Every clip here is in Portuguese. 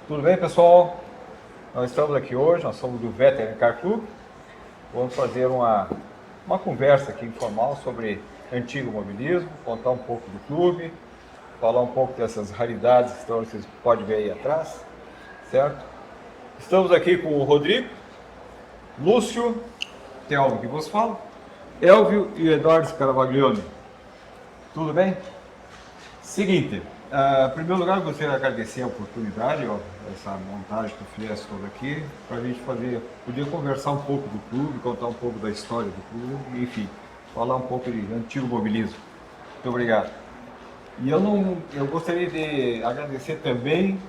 Tudo bem, pessoal? Nós estamos aqui hoje, nós somos do Veteran Car Club. Vamos fazer uma conversa aqui informal sobre antigo mobilismo, contar um pouco do clube, falar um pouco dessas raridades que vocês podem ver aí atrás, certo? Estamos aqui com o Rodrigo, Lúcio, Telmo que vos fala, Elvio e Eduardo Scaravaglione. Tudo bem? Seguinte, em primeiro lugar, eu gostaria de agradecer a oportunidade, essa montagem que eu fiz toda aqui, para a gente poder conversar um pouco do clube, contar um pouco da história do clube, enfim, falar um pouco de antigo mobilismo. Muito obrigado. E eu gostaria de agradecer também,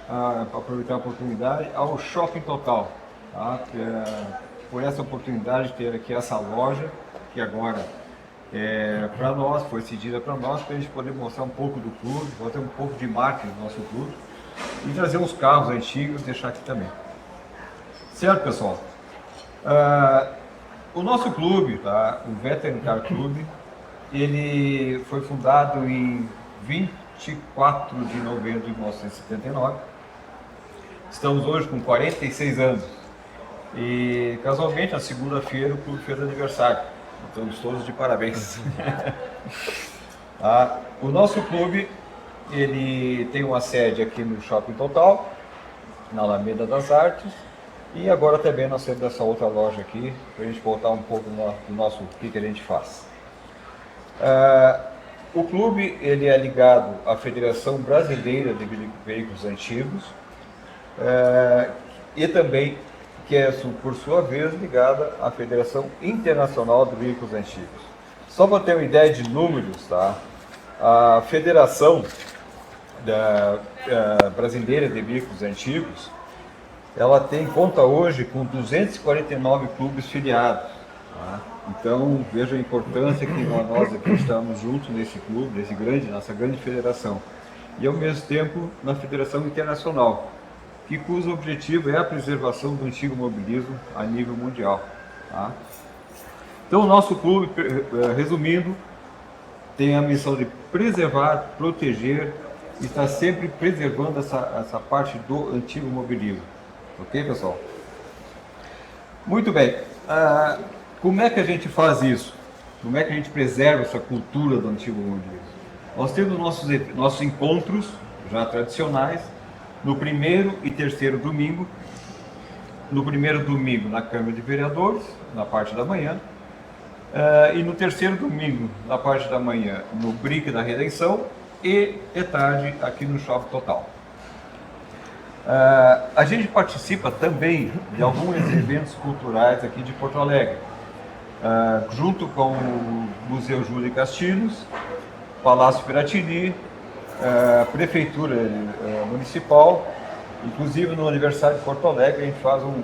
para aproveitar a oportunidade, ao Shopping Total, tá? Por essa oportunidade de ter aqui essa loja, que agora para nós, foi cedida para nós, para a gente poder mostrar um pouco do clube, fazer um pouco de marketing do nosso clube e trazer uns carros antigos e deixar aqui também. Certo, pessoal? O nosso clube, tá? O Veteran Car Club, ele foi fundado em 24 de novembro de 1979. Estamos hoje com 46 anos. E casualmente, na segunda-feira, o clube fez aniversário. Estamos todos de parabéns. O nosso clube, ele tem uma sede aqui no Shopping Total, na Alameda das Artes, e agora também nós temos essa outra loja aqui, para a gente contar um pouco do nosso o que a gente faz. O clube, ele é ligado à Federação Brasileira de Veículos Antigos, e também que é, por sua vez, ligada à Federação Internacional de Veículos Antigos. Só para ter uma ideia de números, tá? A Federação Brasileira de Veículos Antigos, ela tem conta hoje com 249 clubes filiados. Tá? Então, veja a importância que nós aqui estamos juntos nesse clube, nessa grande federação. E, ao mesmo tempo, na Federação Internacional, cujo objetivo é a preservação do antigo mobilismo a nível mundial. Tá? Então, o nosso clube, resumindo, tem a missão de preservar, proteger e estar sempre preservando essa parte do antigo mobilismo. Ok, pessoal? Muito bem. Como é que a gente faz isso? Como é que a gente preserva essa cultura do antigo mobilismo? Nós temos nossos encontros já tradicionais, no primeiro e terceiro domingo. No primeiro domingo na Câmara de Vereadores, na parte da manhã, e no terceiro domingo, na parte da manhã, no Brinque da Redenção, e de tarde aqui no Shopping Total. A gente participa também de alguns eventos culturais aqui de Porto Alegre, junto com o Museu Júlio Castilhos, Palácio Piratini, Prefeitura Municipal. Inclusive no aniversário de Porto Alegre a gente faz um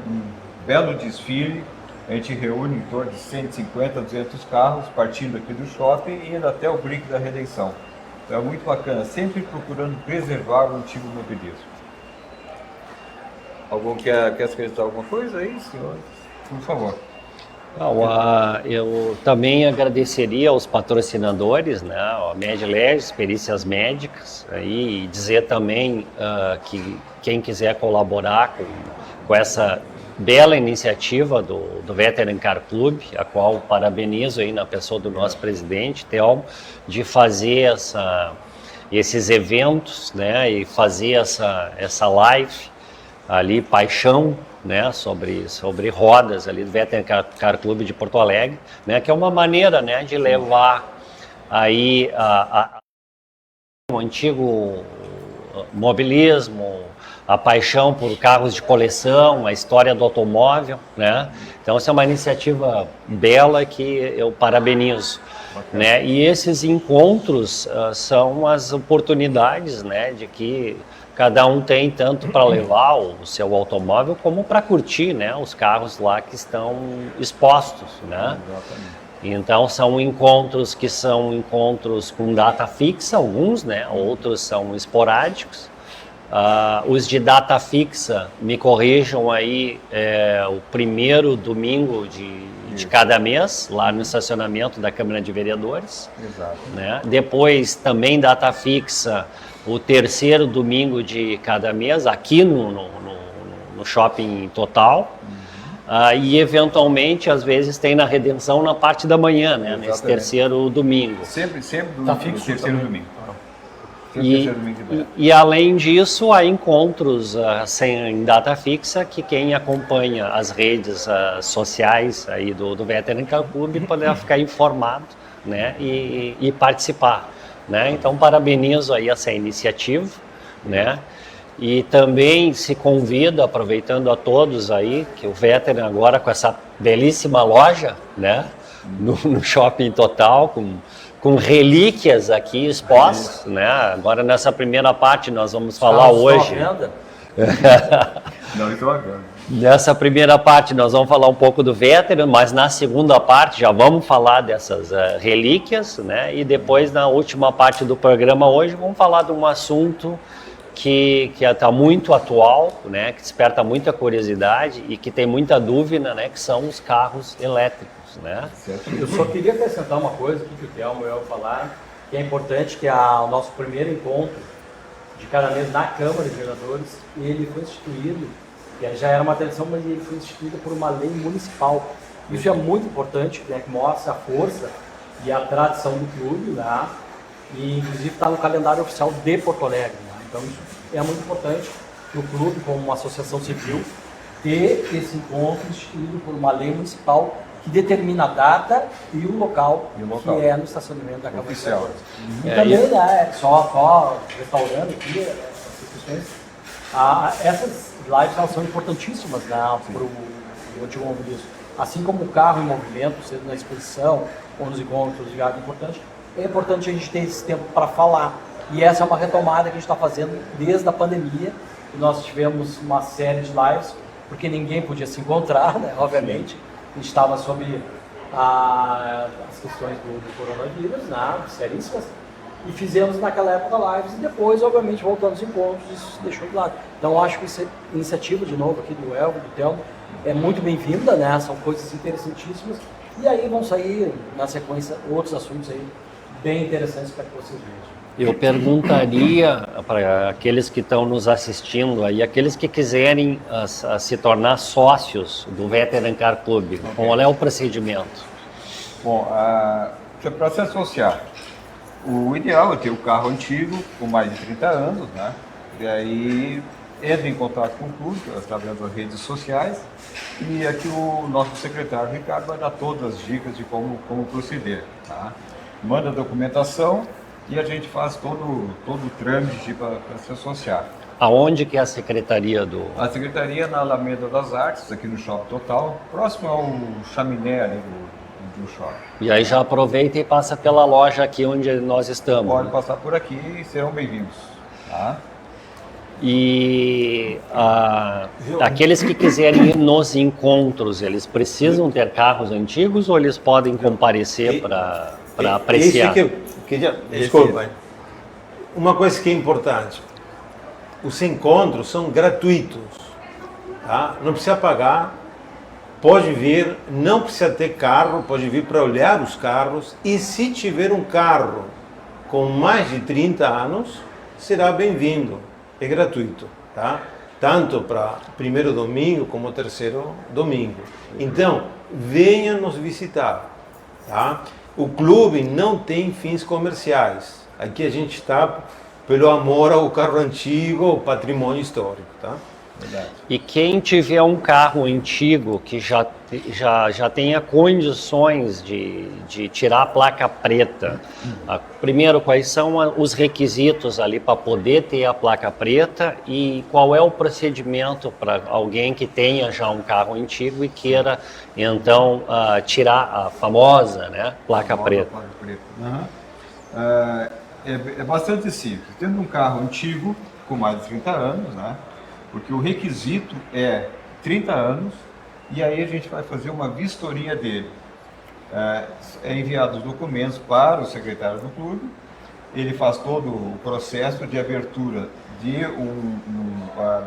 belo desfile, a gente reúne em torno de 150 a 200 carros, partindo aqui do shopping e indo até o Brinque da Redenção. Então é muito bacana, sempre procurando preservar o antigo mobilismo. Algum quer acrescentar alguma coisa aí, senhor? Por favor. Eu também agradeceria aos patrocinadores, né, a Medleg, Perícias Médicas, e dizer também que quem quiser colaborar com essa bela iniciativa do Veteran Car Club, a qual parabenizo aí na pessoa do nosso presidente, Telmo, de fazer esses eventos, né, e fazer essa live ali, paixão, né, sobre rodas ali do Veteran Car Club de Porto Alegre, né, que é uma maneira, né, de levar aí o antigo mobilismo, a paixão por carros de coleção, a história do automóvel, né? Então essa é uma iniciativa bela que eu parabenizo, né? E esses encontros são as oportunidades, né, de que cada um tem tanto para levar o seu automóvel como para curtir, né, os carros lá que estão expostos, né? Exatamente. Então são encontros que são encontros com data fixa, alguns, né? Outros são esporádicos, Os de data fixa, me corrijam aí, o primeiro domingo de cada mês, lá no estacionamento da Câmara de Vereadores. Exato. Né? Depois, também data fixa, o terceiro domingo de cada mês, aqui no Shopping Total. E eventualmente, às vezes, tem na Redenção na parte da manhã, né? Nesse terceiro domingo. Sempre Tá fixo terceiro também. domingo. E além disso, há encontros em data fixa que quem acompanha as redes sociais aí do Veteran Car Club poderá ficar informado, né? E participar, né? Então, parabenizo aí essa iniciativa, né? E também se convida, aproveitando a todos aí, que o Veteran agora com essa belíssima loja, né? No Shopping Total, com relíquias aqui expostas, né? Agora nessa primeira parte nós vamos falar hoje. Não, estou vendo. Nessa primeira parte nós vamos falar um pouco do Veteran, mas na segunda parte já vamos falar dessas relíquias, né? E depois na última parte do programa hoje vamos falar de um assunto que está muito atual, né? Que desperta muita curiosidade e que tem muita dúvida, né? Que são os carros elétricos. Né? Eu só queria acrescentar uma coisa aqui que o Thelmo e eu falaram, que é importante, que o nosso primeiro encontro de cada mês na Câmara de Vereadores, ele foi instituído, que já era uma tradição, mas ele foi instituído por uma lei municipal. Isso é muito importante, né, que mostra a força e a tradição do clube, né? E inclusive está no calendário oficial de Porto Alegre. Né? Então isso é muito importante para o clube, como uma associação civil, ter esse encontro instituído por uma lei municipal que determina a data e o local, que é no estacionamento da Câmara de Vereadores. E também, né, só restaurando aqui essas questões, essas lives elas são importantíssimas, né, para o antigo mobilismo. Assim como o carro em movimento, seja na exposição ou nos encontros de viagem é importante a gente ter esse tempo para falar. E essa é uma retomada que a gente está fazendo desde a pandemia. E nós tivemos uma série de lives, porque ninguém podia se encontrar, né, obviamente. A gente estava sob as questões do coronavírus, né, seríssimas, e fizemos naquela época lives, e depois, obviamente, voltando aos encontros, isso se deixou de lado. Então, eu acho que essa iniciativa, de novo, aqui do Elvio, do Thelmo, é muito bem-vinda, né, são coisas interessantíssimas, e aí vão sair, na sequência, outros assuntos aí bem interessantes para que vocês vejam. Eu perguntaria para aqueles que estão nos assistindo aí, aqueles que quiserem se tornar sócios do Veteran Car Club, qual é o procedimento? Bom, para se associar, o ideal é ter o carro antigo, com mais de 30 anos, né? E aí entra em contato com o clube, através das redes sociais, e aqui o nosso secretário Ricardo vai dar todas as dicas de como proceder, tá? Manda a documentação e a gente faz todo o trâmite para se associar. Aonde que é a secretaria do... A secretaria na Alameda das Artes, aqui no Shopping Total, próximo ao chaminé ali do shopping. E aí já aproveita e passa pela loja aqui onde nós estamos. Pode passar por aqui e serão bem-vindos. Tá? E aqueles que quiserem ir nos encontros, eles precisam ter carros antigos ou eles podem comparecer para apreciar? Desculpa. Uma coisa que é importante, os encontros são gratuitos, tá? Não precisa pagar, pode vir, não precisa ter carro, pode vir para olhar os carros, e se tiver um carro com mais de 30 anos, será bem-vindo, é gratuito, tá? Tanto para primeiro domingo como terceiro domingo. Então, venha nos visitar, tá? O clube não tem fins comerciais. Aqui a gente está pelo amor ao carro antigo, ao patrimônio histórico, tá? Verdade. E quem tiver um carro antigo que já tenha condições de tirar a placa preta, primeiro, quais são os requisitos ali para poder ter a placa preta e qual é o procedimento para alguém que tenha já um carro antigo e queira, então, tirar a famosa, né, placa preta? Uhum. É bastante simples. Tendo um carro antigo, com mais de 30 anos, né? Porque o requisito é 30 anos e aí a gente vai fazer uma vistoria dele. É enviado os documentos para o secretário do clube ele faz todo o processo de abertura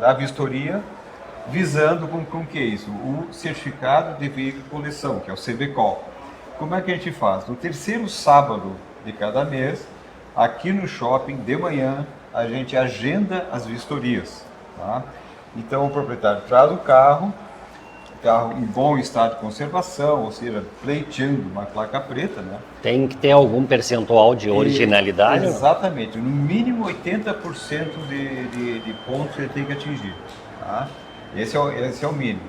da vistoria, visando com que é isso? O certificado de veículo de coleção, que é o CVCOL. Como é que a gente faz? No terceiro sábado de cada mês, aqui no shopping, de manhã, a gente agenda as vistorias. Tá? Então o proprietário traz o carro em bom estado de conservação, ou seja, pleiteando uma placa preta, né? Tem que ter algum percentual de originalidade? Exatamente, no mínimo 80% de pontos ele tem que atingir. Tá? Esse é o mínimo.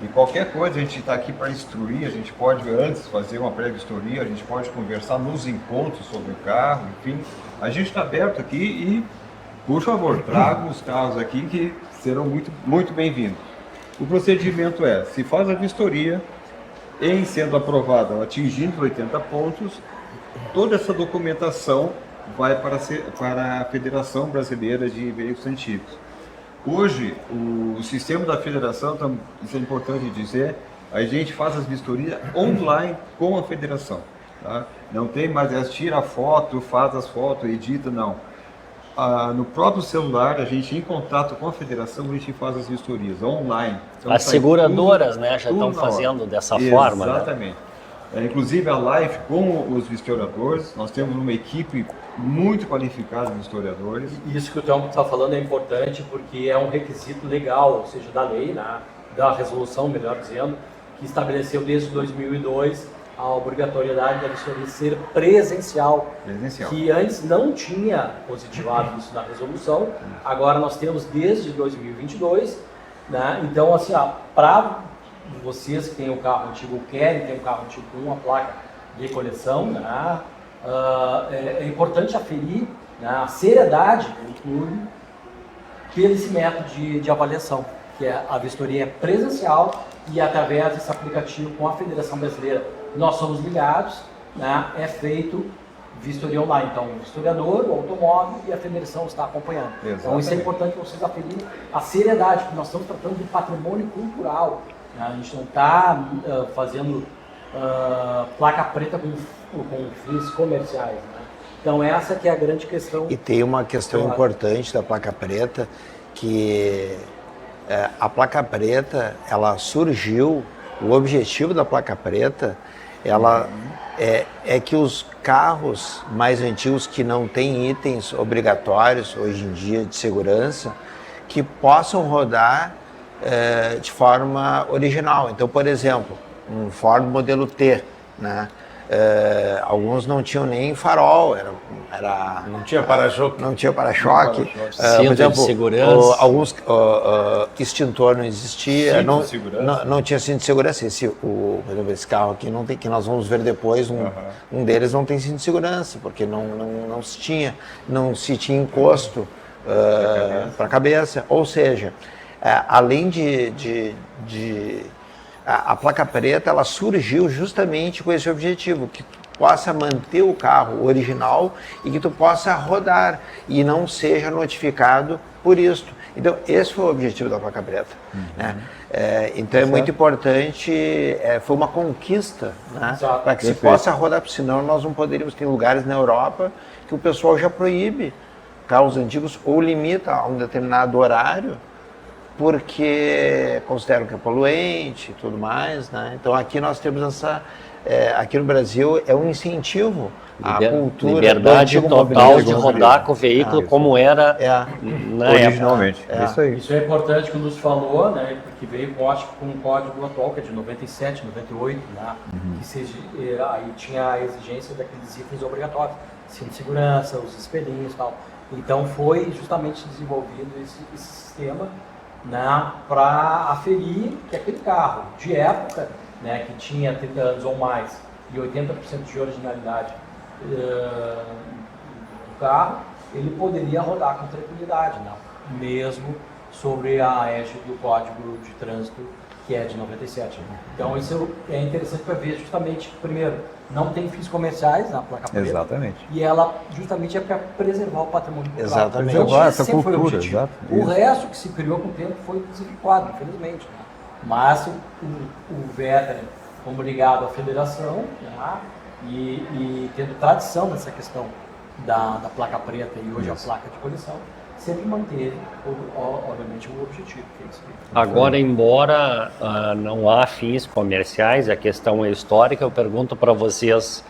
E qualquer coisa, a gente está aqui para instruir, a gente pode antes fazer uma pré-vistoria, a gente pode conversar nos encontros sobre o carro, enfim. A gente está aberto aqui e, por favor, traga os carros aqui que serão muito, muito bem-vindos. O procedimento se faz a vistoria, em sendo aprovada, atingindo 80 pontos, toda essa documentação vai para a Federação Brasileira de Veículos Antigos. Hoje, o sistema da federação, isso é importante dizer, a gente faz as vistorias online com a federação. Tá? Não tem mais, tira a foto, faz as fotos, edita, não. No próprio celular, a gente, em contato com a federação, a gente faz as vistorias online. Então, as seguradoras já estão fazendo dessa forma. Exatamente. Né? Inclusive a live com os vistoriadores, nós temos uma equipe muito qualificada de vistoriadores. Isso que o Telmo está falando é importante porque é um requisito legal, ou seja, da lei, da resolução, melhor dizendo, que estabeleceu desde 2002 a obrigatoriedade da vistoria ser presencial, que antes não tinha positivado isso na resolução, agora nós temos desde 2022, né? Então, assim, para vocês que têm um carro antigo, querem ter um carro antigo com uma placa de coleção, né? É importante aferir, né, a seriedade do clube pelo esse método de avaliação, que é a vistoria presencial e através desse aplicativo com a Federação Brasileira nós somos ligados, né, é feito vistoria online. Então, o historiador, o automóvel e a federação está acompanhando. Exatamente. Então, isso é importante vocês aferirem a seriedade, porque nós estamos tratando de patrimônio cultural. Né? A gente não está fazendo placa preta com fins comerciais. Né? Então, essa que é a grande questão. E tem uma questão importante da placa preta, que a placa preta, ela surgiu, o objetivo da placa preta, ela é que os carros mais antigos que não têm itens obrigatórios hoje em dia de segurança, que possam rodar de forma original. Então, por exemplo, um Ford modelo T, né? Alguns não tinham nem farol, não tinha para-choque. Não tinha para-choque. Cinto de segurança. Alguns extintor não existia, não tinha cinto de segurança. Por exemplo, esse carro aqui não tem, que nós vamos ver depois, um deles não tem cinto de segurança, porque não se tinha encosto para a cabeça. Ou seja, além a placa preta, ela surgiu justamente com esse objetivo, que tu possa manter o carro original e que tu possa rodar e não seja notificado por isso. Então, esse foi o objetivo da placa preta. Né? Então, é muito importante, foi uma conquista, né? Para que se possa rodar, porque senão nós não poderíamos ter lugares na Europa que o pessoal já proíbe carros antigos ou limita a um determinado horário, porque consideram que é poluente e tudo mais, né? Então aqui nós temos aqui no Brasil é um incentivo à cultura. Liberdade total de rodar com o veículo como era originalmente. Isso é importante que nos falou, né? Porque veio com um código atual, que é de 97, 98, né? Que aí tinha a exigência daqueles itens obrigatórios, cinto de segurança, os espelhinhos e tal. Então foi justamente desenvolvido esse sistema, né, para aferir que aquele carro de época, né, que tinha 30 anos ou mais e 80% de originalidade do carro, ele poderia rodar com tranquilidade, né, mesmo sobre a égide do Código de Trânsito, que é de 97. Então isso é interessante para ver justamente, primeiro, não tem fins comerciais na placa preta. Exatamente. E ela justamente é para preservar o patrimônio cultural. Exatamente. Preservar essa cultura. O resto que se criou com o tempo foi desadequado, infelizmente. Né? Mas o Vetter, como ligado à federação, né? e tendo tradição nessa questão da placa preta e hoje a placa de coleção, sempre manteve, obviamente, o objetivo. Que é isso. Agora, embora não há fins comerciais, a questão é histórica, eu pergunto para vocês,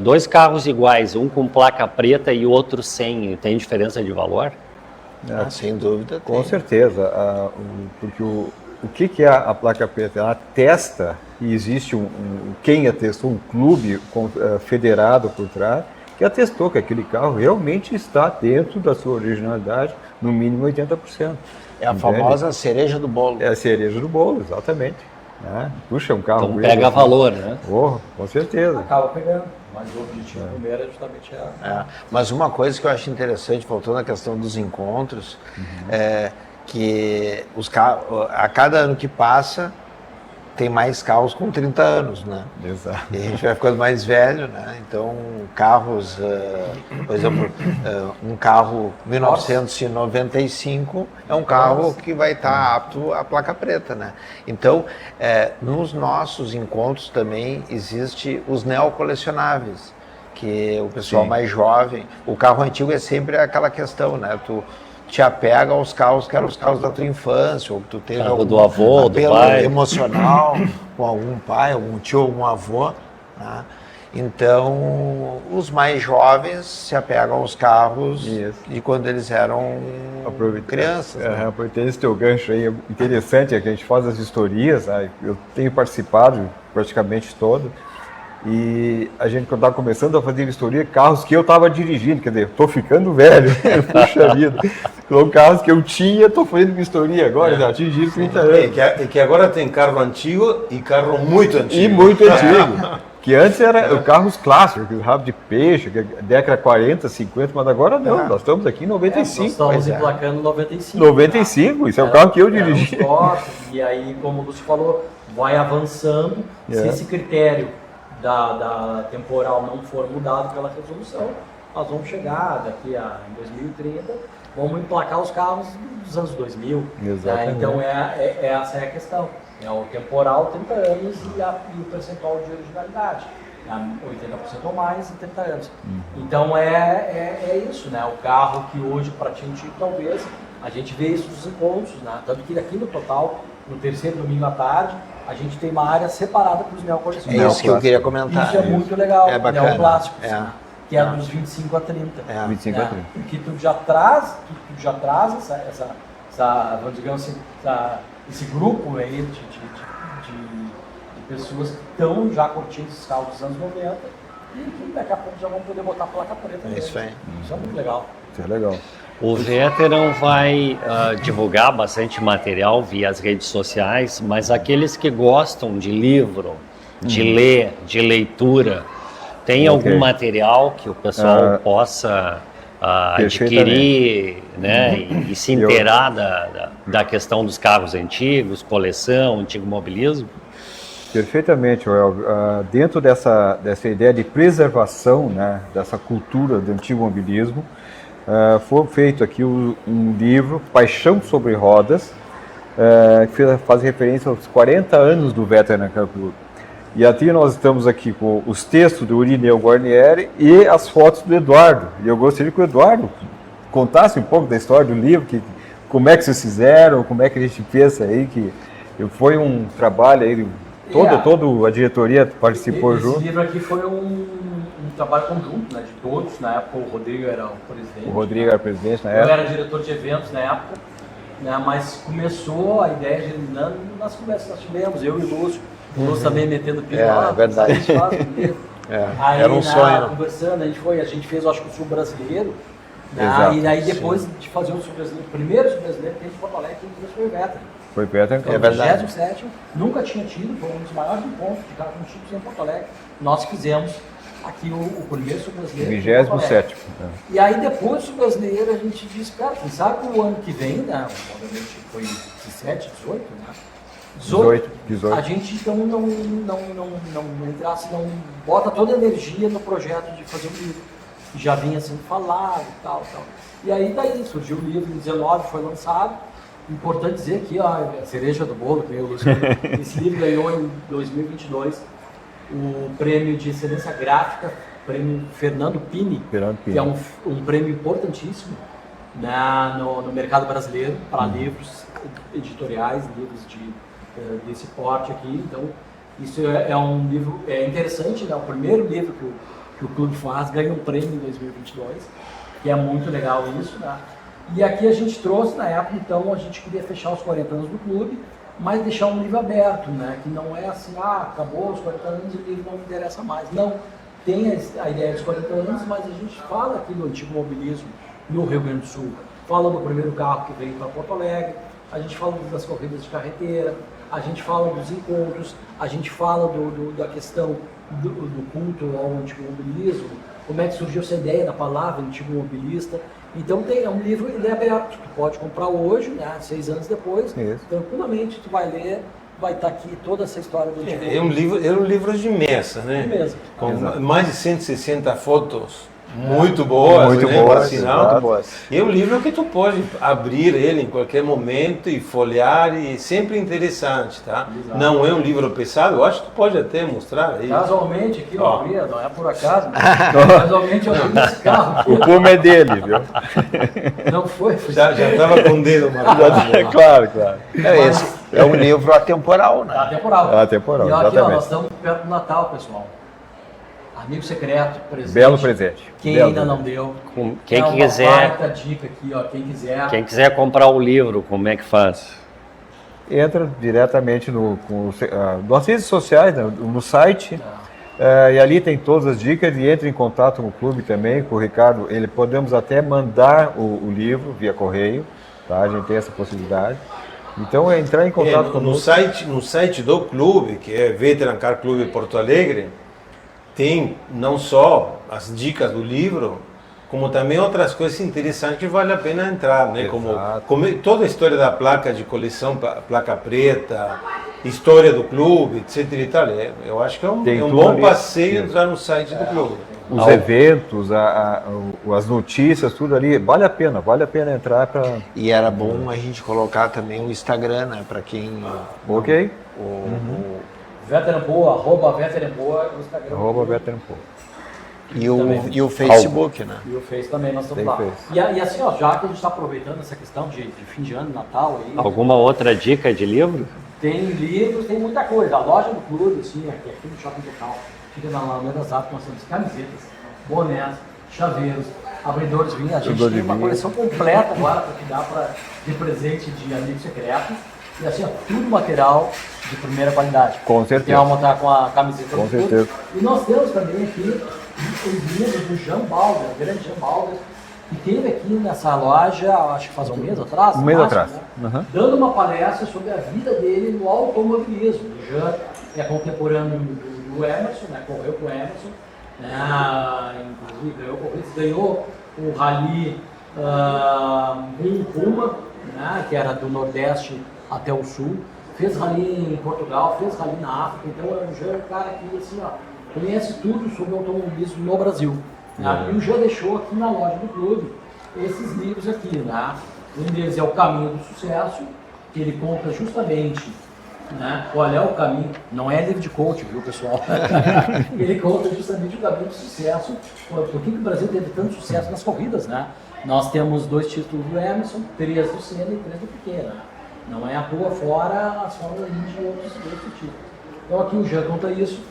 dois carros iguais, um com placa preta e outro sem, tem diferença de valor? Sem dúvida. Com certeza, porque o que é a placa preta? Ela atesta, e existe quem atestou, um clube federado por trás, que atestou que aquele carro realmente está dentro da sua originalidade, no mínimo 80%. É a famosa cereja do bolo. É a cereja do bolo, exatamente. Né? Puxa, um carro... Então pega valor, né? Com certeza. Acaba pegando, mas o objetivo primeiro é justamente Mas uma coisa que eu acho interessante, voltando à questão dos encontros, é que a cada ano que passa, tem mais carros com 30 anos, né? Exato. E a gente vai ficando mais velho, né? Então, carros, por exemplo, um carro 1995 é um carro que vai estar apto à placa preta, né? Então, nos nossos encontros também existe os neocolecionáveis, que o pessoal mais jovem, o carro antigo é sempre aquela questão, né? Tu te apega aos carros que eram os carros da tua infância, ou que tu teve algum do avô, apelo do pai. emocional com algum pai, algum tio, algum avô, né? Então, os mais jovens se apegam aos carros de quando eles eram crianças. Né? Aproveitando esse teu gancho aí, interessante é que a gente faz as historias, né? Eu tenho participado praticamente todo, e a gente, quando estava começando a fazer vistoria, carros que eu estava dirigindo, quer dizer, estou ficando velho, puxa vida, são carros que eu tinha, estou fazendo vistoria agora, já atingi 30 anos. E que agora tem carro antigo e carro muito antigo. E muito antigo. Que antes era carros clássicos, rabo de peixe, década 40, 50, mas agora não, nós estamos aqui em 95. Nós estamos emplacando 95. 95, isso é o carro que eu dirigi. E aí, como o Lúcio falou, vai avançando, se esse critério da temporal não for mudado pela resolução, nós vamos chegar daqui em 2030, vamos emplacar os carros dos anos 2000. Exatamente. Então essa é a questão. É o temporal 30 anos e o percentual de originalidade. 80% ou mais em 30 anos. Então é isso, né? O carro que hoje para ti antigo, talvez, a gente vê isso nos encontros, né? Tanto que aqui no total, no terceiro domingo à tarde, a gente tem uma área separada para os neocolecionadores. É isso que eu queria comentar. Isso é muito legal, é bacana. neoclássicos, que é dos 25 a 30. 25 a 30. Porque tu já traz vamos dizer assim, esse grupo aí de pessoas que estão já curtindo esses carros dos anos 90 e que daqui a pouco já vão poder botar a placa preta. Isso aí. Isso é muito legal. Isso é legal. O Veteran vai divulgar bastante material via as redes sociais, mas aqueles que gostam de livro, de ler, de leitura, tem algum material que o pessoal possa adquirir, né, e se inteirar da questão dos carros antigos, coleção, antigo mobilismo? Perfeitamente, Joel. Dentro dessa ideia de preservação, né, dessa cultura do antigo mobilismo, foi feito aqui um livro, Paixão sobre Rodas, que faz referência aos 40 anos do Veteran Car Club. E aqui nós estamos aqui com os textos do Irineu Guarnieri e as fotos do Eduardo. E eu gostaria que o Eduardo contasse um pouco da história do livro, como é que vocês fizeram, como é que a gente pensa aí, que foi um trabalho aí, toda a diretoria participou junto. Esse livro aqui foi um trabalho conjunto, né, de todos. Na época o Rodrigo era o presidente. O Rodrigo era presidente na época. Eu era diretor de eventos na época, né, mas começou a ideia nas conversas que nós tivemos, eu e o Lúcio. O Lúcio também metendo pilha lá. É verdade. Aí, era um sonho. Conversando, a gente fez, acho que o Sul Brasileiro. Né, e aí depois de fazer o Sul Brasileiro, o primeiro Sul Brasileiro que a gente em Porto Alegre, quem foi o Veteran. Foi Veteran. É verdade. 27º, nunca tinha tido, foi um dos maiores encontros de carros antigos em Porto Alegre. Nós fizemos aqui o primeiro Sul Brasileiro. 27º. E aí depois do Sul Brasileiro a gente disse, cara, quem sabe o ano que vem, né? Obviamente foi 17, 18, né? 18. A gente então não bota toda a energia no projeto de fazer um livro, que já vinha sendo falado e tal. E aí daí surgiu o livro, em 19 foi lançado. Importante dizer aqui, a cereja do bolo, que o Lúcio, esse livro ganhou em 2022 o prêmio de excelência gráfica, prêmio Fernando Pini, que é um prêmio importantíssimo, né, no mercado brasileiro para livros editoriais, livros desse porte aqui. Então, isso é um livro interessante, né? O primeiro livro que o clube faz ganha um prêmio em 2022, que é muito legal isso, né? E aqui a gente trouxe, na época, então, a gente queria fechar os 40 anos do clube, mas deixar um livro aberto, né? Que não é assim, acabou os 40 anos e o livro não me interessa mais. Não, tem a ideia dos 40 anos, mas a gente fala aqui do antigo mobilismo no Rio Grande do Sul, fala do primeiro carro que veio para Porto Alegre, a gente fala das corridas de carreteira, a gente fala dos encontros, a gente fala da questão do culto ao antigo mobilismo, como é que surgiu essa ideia da palavra antigo mobilista. Então é um livro, ele é aberto, tu pode comprar hoje, né, 6 anos depois, tranquilamente tu vai ler, vai estar aqui toda essa história do antigo mobilismo. É um livro de mesa, né? De mesa. Com mais de 160 fotos. Muito boas, muito né? boas, Sinal, boas. E é um livro que tu pode abrir ele em qualquer momento e folhear, e sempre interessante, tá? Exato. Não é um livro pesado, eu acho que tu pode até mostrar aí. Casualmente aqui, ó, não é por acaso, mas casualmente eu abri esse carro aqui. O cume é dele, viu? Não foi? Já estava com o dedo marcado. Claro. Esse é um livro atemporal, né? Atemporal. Atemporal, E ó, aqui, ó, exatamente. nós estamos perto do Natal, pessoal. Amigo secreto, presente. Belo presente. Quem Belo ainda presente. não deu. Quem uma quiser, baita dica aqui, ó. quem quiser comprar o livro, como é que faz? Entra diretamente nas redes sociais, no site, e ali tem todas as dicas, e entra em contato com o clube também, com o Ricardo. Podemos até mandar o livro via correio, tá? A gente tem essa possibilidade. Então é entrar em contato com no site do clube, que é Veteran Car Clube Porto Alegre, tem não só as dicas do livro, como também outras coisas interessantes que vale a pena entrar, né? Como toda a história da placa de coleção, placa preta, história do clube, etc. e tal. Eu acho que é um bom ali. passeio entrar no site do clube. Os eventos, as notícias, tudo ali, vale a pena entrar para... E era bom a gente colocar também o Instagram, né? Para quem... Ok. Veteran Boa, @Veteran Boa, no Instagram. @Veteran Boa. E o Facebook, né? E o Face também, nós estamos Tem lá. Face. E assim, ó, já que a gente está aproveitando essa questão de fim de ano, Natal aí, Alguma outra dica de livro? tem livros, tem muita coisa. A loja do clube, assim, aqui no Shopping Total, fica na Alameda Zap, nós temos camisetas, bonés, chaveiros, abridores de vinho. A gente tem uma coleção completa agora para te dar de presente de amigo secreto. E assim, ó, tudo material de primeira qualidade. Com certeza. Tem uma tá com a camiseta Com do clube. certeza. E nós temos também aqui os livros do Jean Balder, o grande Jean Balder, que teve aqui nessa loja, acho que faz um mês atrás. Um mês máximo, atrás. né? Dando uma palestra sobre a vida dele no automobilismo. O Jean é contemporâneo do Emerson, né? Correu com o Emerson, né? Inclusive ganhou o Rally Puma, né? Que era do Nordeste até o Sul. Fez rally em Portugal, fez rally na África. Então o Jean é um cara que assim, ó, conhece tudo sobre automobilismo no Brasil. Né? E o Jean deixou aqui na loja do clube esses livros aqui. Né? Um deles é O Caminho do Sucesso, que ele conta justamente, né, qual é o caminho. Não é livro de coach, viu, pessoal? Ele conta justamente o caminho do sucesso. Por que o Brasil teve tanto sucesso nas corridas, né? Nós temos 2 títulos do Emerson, 3 do Senna e 3 do Piquet. Né? Não é à toa fora as Fórmula Indy e outros títulos. Então aqui o Jean conta isso.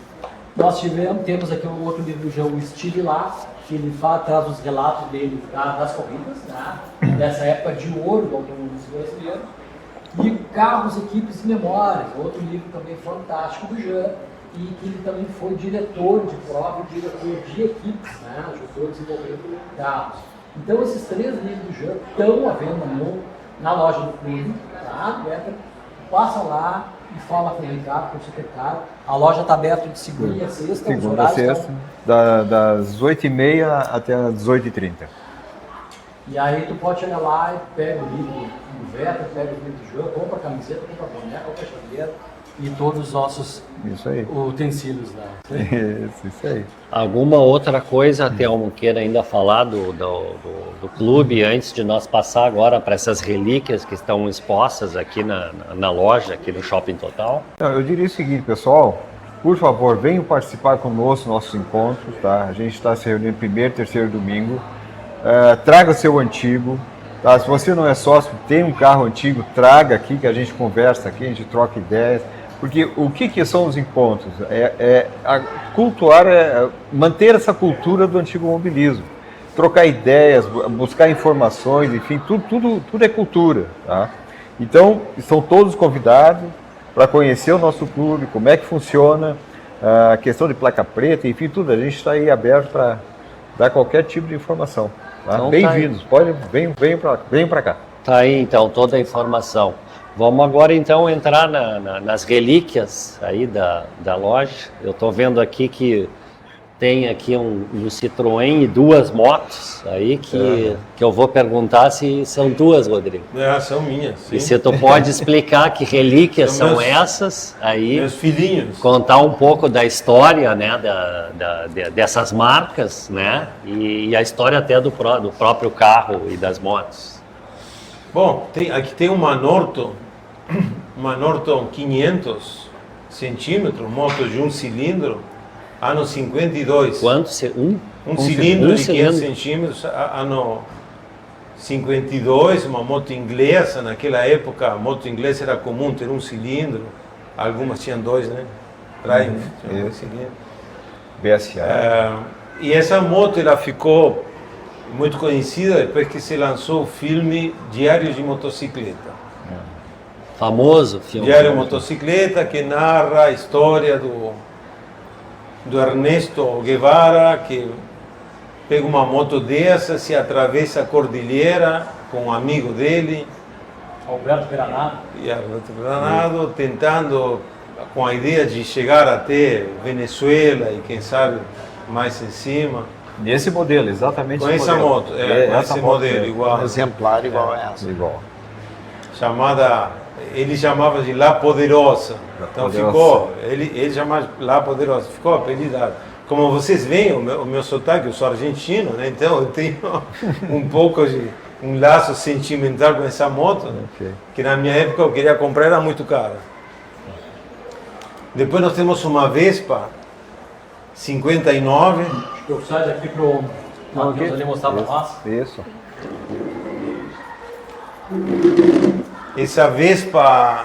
Nós temos aqui um outro livro do Jean, o Estive Lá, que ele traz os relatos dele das corridas, né? Dessa época de ouro do automobilismo brasileiro. E Carros, Equipes e Memórias, outro livro também fantástico do Jean, e que ele também foi diretor de prova e diretor de equipes, né? Ajudou a desenvolver carros. Então esses 3 livros do Jean estão à venda na loja do clube, tá? Passa lá e fala com o Ricardo, com o secretário. A loja está aberta de segunda a sexta. Segunda a sexta, das 8h30 até as 18h30. E aí tu pode chegar lá e pega o livro do Veteran, pega o livro do Jean, compra a camiseta, compra a boné, compra a chaveira e todos os nossos utensílios lá. Isso aí. Alguma outra coisa, Telmo, queira ainda falar do clube, antes de nós passar agora para essas relíquias que estão expostas aqui na loja, aqui no Shopping Total? Eu diria o seguinte, pessoal, por favor, venham participar conosco dos nossos encontros, tá? A gente está se reunindo primeiro, terceiro domingo. Traga seu antigo, tá? Se você não é sócio, tem um carro antigo, traga aqui que a gente conversa aqui, a gente troca ideias. Porque o que são os encontros? Cultuar, manter essa cultura do antigo mobilismo. Trocar ideias, buscar informações, enfim, tudo é cultura, tá? Então, estão todos convidados para conhecer o nosso clube, como é que funciona, a questão de placa preta, enfim, tudo. A gente está aí aberto para dar qualquer tipo de informação. Tá? Então, bem-vindos, venham para cá. Tá aí, então, toda a informação. Vamos agora, então, entrar nas relíquias aí da loja. Eu estou vendo aqui que tem aqui um Citroën e 2 motos aí que eu vou perguntar se são tuas, Rodrigo. São minhas, sim. E se tu pode explicar que relíquias são essas aí, meus filhinhos. Contar um pouco da história, né, dessas marcas, né, e a história até do próprio carro e das motos. Bom, aqui tem uma Norton 500 centímetros, moto de 1 cilindro, ano 52. Quanto? Um cilindro de 500 centímetros, ano 52, uma moto inglesa. Naquela época, a moto inglesa era comum ter 1 cilindro, algumas tinham 2, né? Triumph, tinha 2 cilindros. BSA. E essa moto ela ficou muito conhecida depois que se lançou o filme Diário de Motocicleta. Famoso filme. Diário de Motocicleta, que narra a história do Ernesto Guevara, que pega uma moto dessa, se atravessa a cordilheira com um amigo dele, Alberto Granado, tentando, com a ideia de chegar até Venezuela e quem sabe mais em cima. Nesse modelo, exatamente Com esse essa modelo. moto, com esse modelo igual. Um exemplar igual a essa. Igual. Chamada, ele chamava de La Poderosa. Então Poderosa. ficou, ele chamava La Poderosa, ficou apelidado. Como vocês veem, o meu sotaque, eu sou argentino, né? Então eu tenho um pouco de um laço sentimental com essa moto, né? Okay. Que na minha época eu queria comprar, era muito cara. Depois nós temos uma Vespa 59. Eu saio daqui pro Matheus ali mostrar para nós. Isso. Essa Vespa,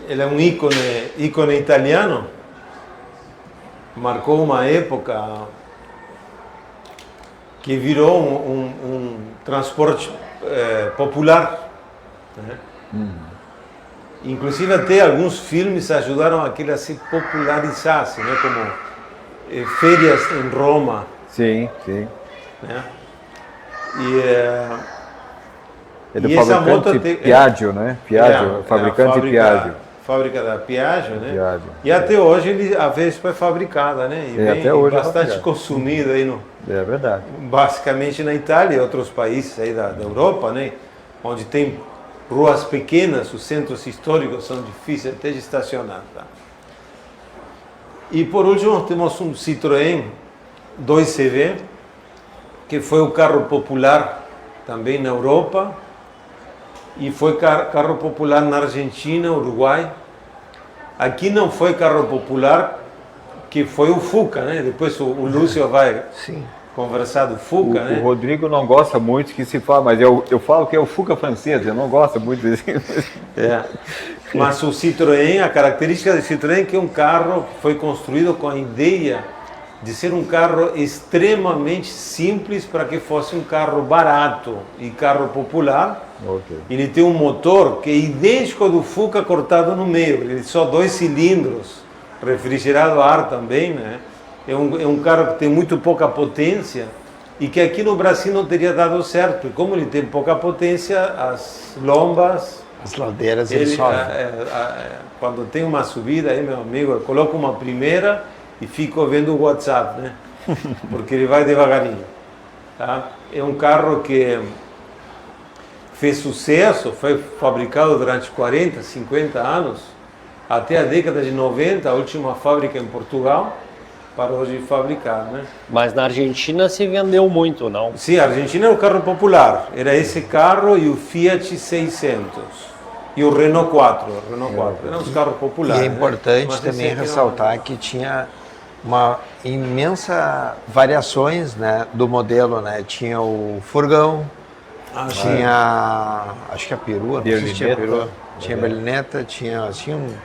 ela é um ícone italiano, marcou uma época que virou um transporte popular, né? Inclusive até alguns filmes ajudaram a que ela se popularizasse, né? Como Férias em Roma. Sim, sim. Né? É do E essa fabricante moto tem- Piaggio, né? Piaggio, fabricante Piaggio. Fábrica da Piaggio, né? Piaggio. E até hoje a Vespa é fabricada, né? E Até hoje é bastante fabricada. consumida aí É verdade. basicamente na Itália e outros países aí da Europa, né? Onde tem ruas pequenas, os centros históricos são difíceis até de estacionar, tá? E por último temos um Citroën 2CV, que foi o carro popular também na Europa e foi carro popular na Argentina, Uruguai. Aqui não foi carro popular, que foi o Fuca, né? Depois o Lúcio vai conversar do Fuca, né? O Rodrigo não gosta muito que se fala, mas eu falo que é o Fuca francês, eu não gosto muito desse. Mas o Citroën, a característica do Citroën é que é um carro que foi construído com a ideia de ser um carro extremamente simples para que fosse um carro barato e carro popular. Ok. Ele tem um motor que é idêntico ao do Fuca cortado no meio, ele só 2 cilindros, refrigerado a ar também, né? É um carro que tem muito pouca potência e que aqui no Brasil não teria dado certo. E como ele tem pouca potência, as lombas... As ladeiras ele sobe. Quando tem uma subida aí, meu amigo, eu coloco uma primeira e fico vendo o WhatsApp, né? Porque ele vai devagarinho, tá? É um carro que fez sucesso, foi fabricado durante 40, 50 anos, até a década de 90, a última fábrica em Portugal parou de fabricar, né? Mas na Argentina se vendeu muito, não? Sim, a Argentina era o carro popular, era esse carro e o Fiat 600. e o Renault 4. O Renault 4 eram os carros populares. E é importante Mas também esse aqui ressaltar que tinha uma imensa variações, né, do modelo, né? Tinha o furgão, tinha acho que a perua, não sei se tinha perua, tinha berlineta, tinha assim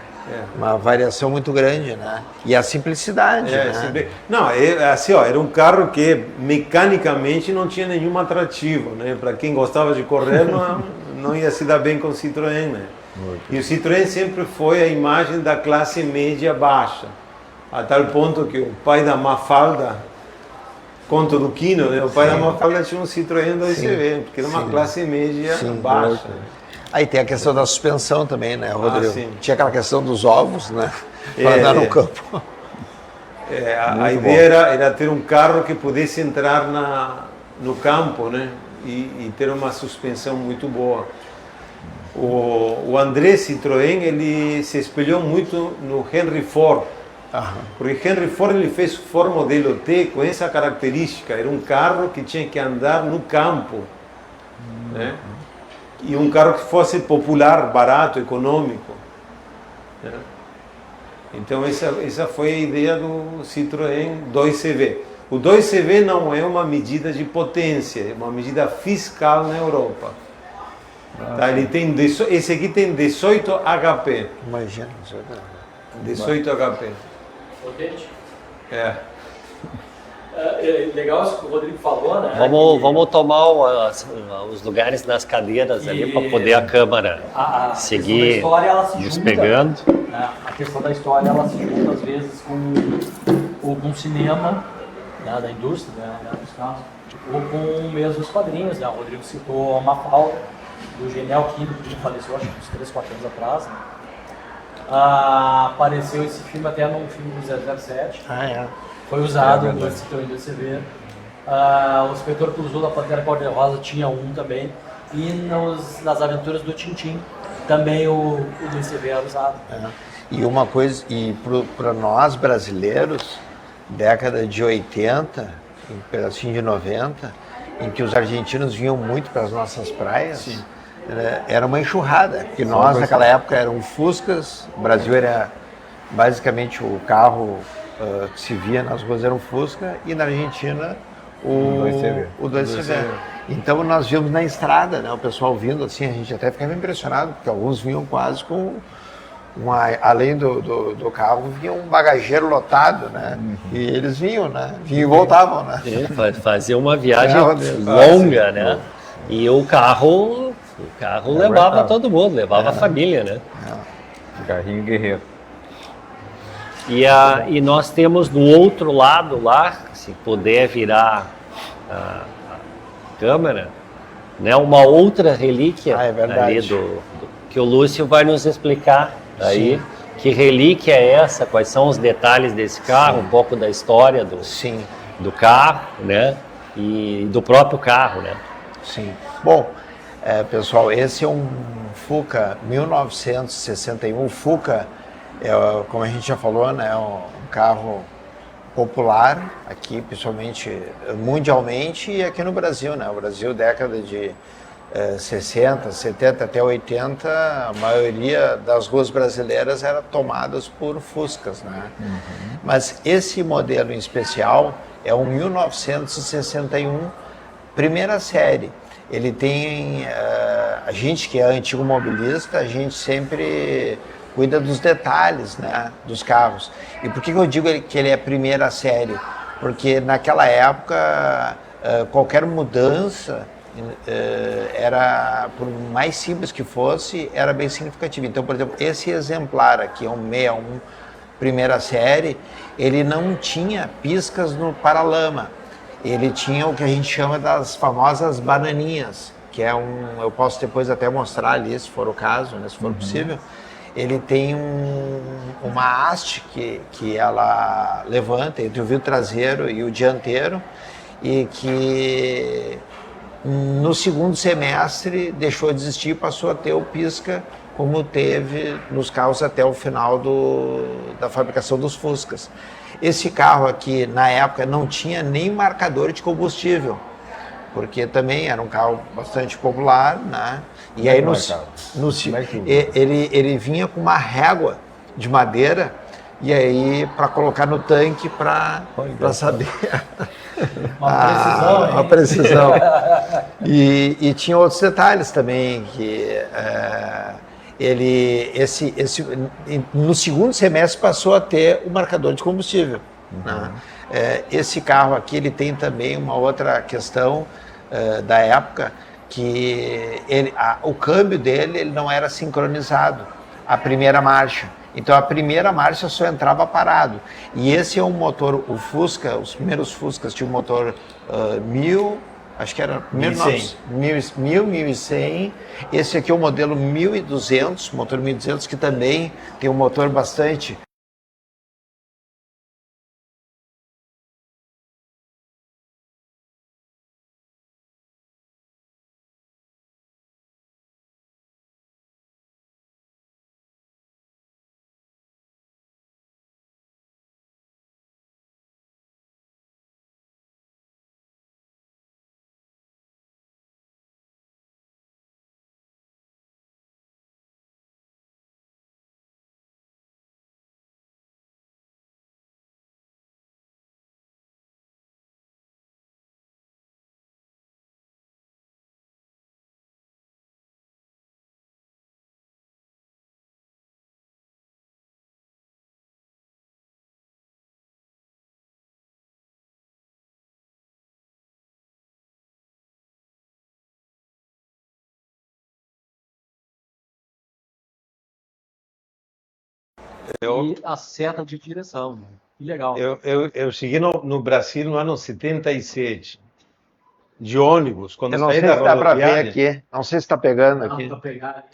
uma variação muito grande, né? E a simplicidade, né? Não, assim, ó, era um carro que mecanicamente não tinha nenhum atrativo, né? Para quem gostava de correr, não ia se dar bem com o Citroën, né? E o Citroën sempre foi a imagem da classe média baixa, a tal ponto que o pai da Mafalda, conto do Quino, né? O pai da Mafalda tinha um Citroën 2CV, porque era uma classe média baixa. Aí tem a questão da suspensão também, né, Rodrigo? Tinha aquela questão dos ovos, né? Para andar no campo. A ideia era ter um carro que pudesse entrar no campo, né? E ter uma suspensão muito boa. O André Citroën, ele se espelhou muito no Henry Ford. Porque Henry Ford ele fez o Ford Modelo T com essa característica. Era um carro que tinha que andar no campo, né? E um carro que fosse popular, barato, econômico, né? Então essa foi a ideia do Citroën 2CV. O 2CV não é uma medida de potência, é uma medida fiscal na Europa. Tá? Ele tem esse aqui tem 18 HP. Imagina, 18 HP. Potente. Legal isso que o Rodrigo falou, né? Vamos tomar os lugares nas cadeiras ali para poder a câmera seguir história, ela se nos junta, pegando. Né? A questão da história ela se junta às vezes com o cinema, né, da indústria, né, nos casos, ou com mesmo os quadrinhos. Né? O Rodrigo citou a Mafalda, do Genial Quinto, que faleceu acho que uns 3, 4 anos atrás. Né? Apareceu esse filme até num filme do 007. Foi usado no Citroën 2CV. O Inspetor Clouseau da Pantera Cor-de-Rosa tinha um também. E nas aventuras do Tintin também o 2CV era usado. E uma coisa, para nós brasileiros, década de 80, um pedacinho de 90, em que os argentinos vinham muito para as nossas praias, era uma enxurrada. Porque nós, naquela época, eram Fuscas, o Brasil era basicamente o carro que se via nas ruas era um Fusca, e na Argentina o 2CV. Então nós víamos na estrada, né, o pessoal vindo assim, a gente até ficava impressionado, porque alguns vinham quase com além do carro, vinha um bagageiro lotado, né? E eles vinham, né? Vinham e voltavam, né? Fazia uma viagem longa, né? E o carro levava todo mundo, levava a família, né? Carrinho guerreiro. E nós temos do outro lado lá, se puder virar a câmera, né, uma outra relíquia ali que o Lúcio vai nos explicar aí. Que relíquia é essa, quais são os detalhes desse carro, um pouco da história do carro, né, e do próprio carro, né? Sim. Bom, pessoal, esse é um Fuca 1961. O Fuca, como a gente já falou, né, é um carro popular aqui, principalmente mundialmente, e aqui no Brasil, né? O Brasil, década de 60, 70 até 80, a maioria das ruas brasileiras eram tomadas por Fuscas, né? Mas esse modelo em especial é um 1961, primeira série. Ele tem, a gente que é antigo mobilista, a gente sempre cuida dos detalhes, né, dos carros. E por que eu digo que ele é primeira série? Porque naquela época, qualquer mudança, era, por mais simples que fosse, era bem significativa. Então, por exemplo, esse exemplar aqui, é um 61 primeira série, ele não tinha piscas no paralama. Ele tinha o que a gente chama das famosas bananinhas, que é eu posso depois até mostrar ali, se for o caso, né, se for possível. Ele tem uma haste que ela levanta entre o vidro traseiro e o dianteiro, e que no segundo semestre deixou de existir e passou a ter o pisca, como teve nos carros até o final da fabricação dos Fuscas. Esse carro aqui, na época, não tinha nem marcador de combustível. porque também era um carro bastante popular, né? E aí ele vinha com uma régua de madeira e aí para colocar no tanque para saber Uma precisão, a precisão. E tinha outros detalhes também que no segundo semestre passou a ter o marcador de combustível. Né? Esse carro aqui ele tem também uma outra questão da época, que o câmbio dele ele não era sincronizado, a primeira marcha. Então a primeira marcha só entrava parado. E esse é um motor, o Fusca, os primeiros Fuscas tinham um motor 1000, acho que era 1100. Esse aqui é o modelo 1200, motor 1200, que também tem um motor bastante... E a seta de direção, né? Que legal. Eu cheguei no Brasil no ano 77, de ônibus, quando Eu não saí sei da se dá para ver rodoviária. aqui, não sei se está pegando Dá aqui. pra pegar.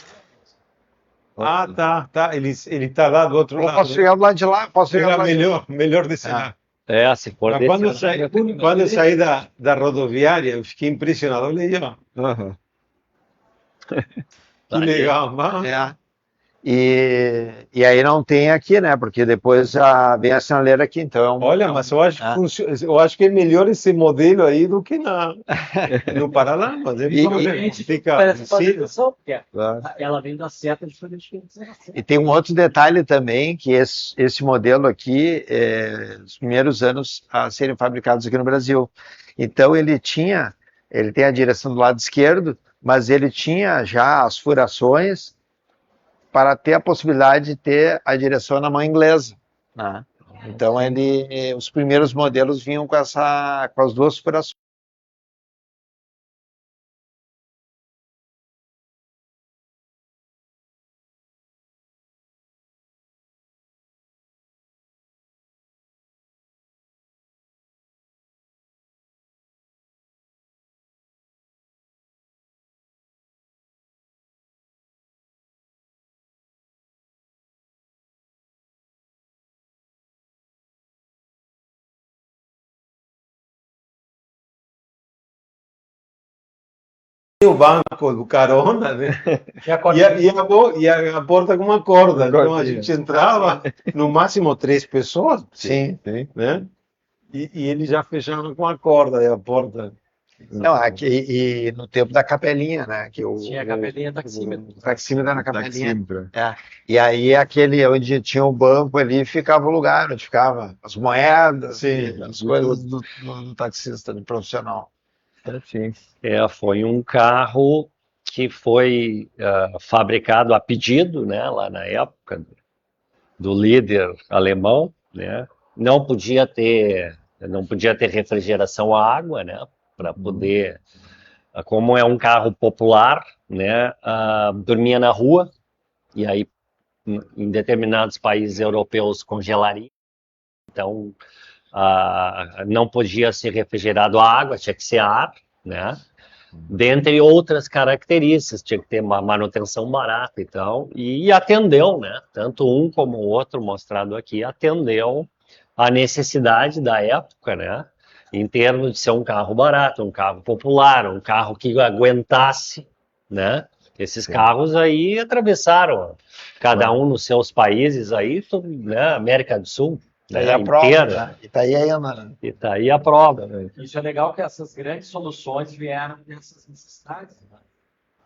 Ah, tá. Ele tá lá do outro Eu lado. posso chegar do lado de lá, posso chegar Era do lado de lá. melhor desse lado. Se for Mas desse quando eu saí da rodoviária, eu fiquei impressionado. Olha aí, ó. Que legal, mano. E aí não tem aqui, né? Porque depois vem a sinaleira aqui, então. Olha, mas eu acho que eu acho que é melhor esse modelo aí do que no Paraná. Mas Parece fazer sim. atenção, porque Claro. ela vem da seta diferente que da seta. E tem um outro detalhe também, que esse modelo aqui, os primeiros anos a serem fabricados aqui no Brasil. Então ele tem a direção do lado esquerdo, mas ele tinha já as furações para ter a possibilidade de ter a direção na mão inglesa, né? Então os primeiros modelos vinham com as duas furações. O banco do carona, né? E a E a porta com uma corda. Então a gente entrava, no máximo 3 pessoas, Sim. né? E ele já fechava com a corda a porta. Não, aqui, e no tempo da capelinha, né? Que tinha a capelinha taxímetro. O taxímetro era na capelinha. E aí aquele onde tinha o banco ali ficava o lugar, onde ficava as moedas, as coisas do taxista, do profissional. Foi um carro que foi fabricado a pedido, né, lá na época do líder alemão, né? Não podia ter refrigeração à água, né, para poder, como é um carro popular, né, dormia na rua e aí em determinados países europeus congelaria, então não podia ser refrigerado a água, tinha que ser ar, né? Dentre outras características, tinha que ter uma manutenção barata e tal, e atendeu, né? Tanto um como o outro mostrado aqui, atendeu a necessidade da época, né? Em termos de ser um carro barato, um carro popular, um carro que aguentasse, né? Esses carros aí atravessaram, cada um nos seus países aí, né? América do Sul, Daí né, a prova, inteira. né? E tá aí ainda, né? E tá aí a prova. Isso é legal que essas grandes soluções vieram dessas necessidades, né?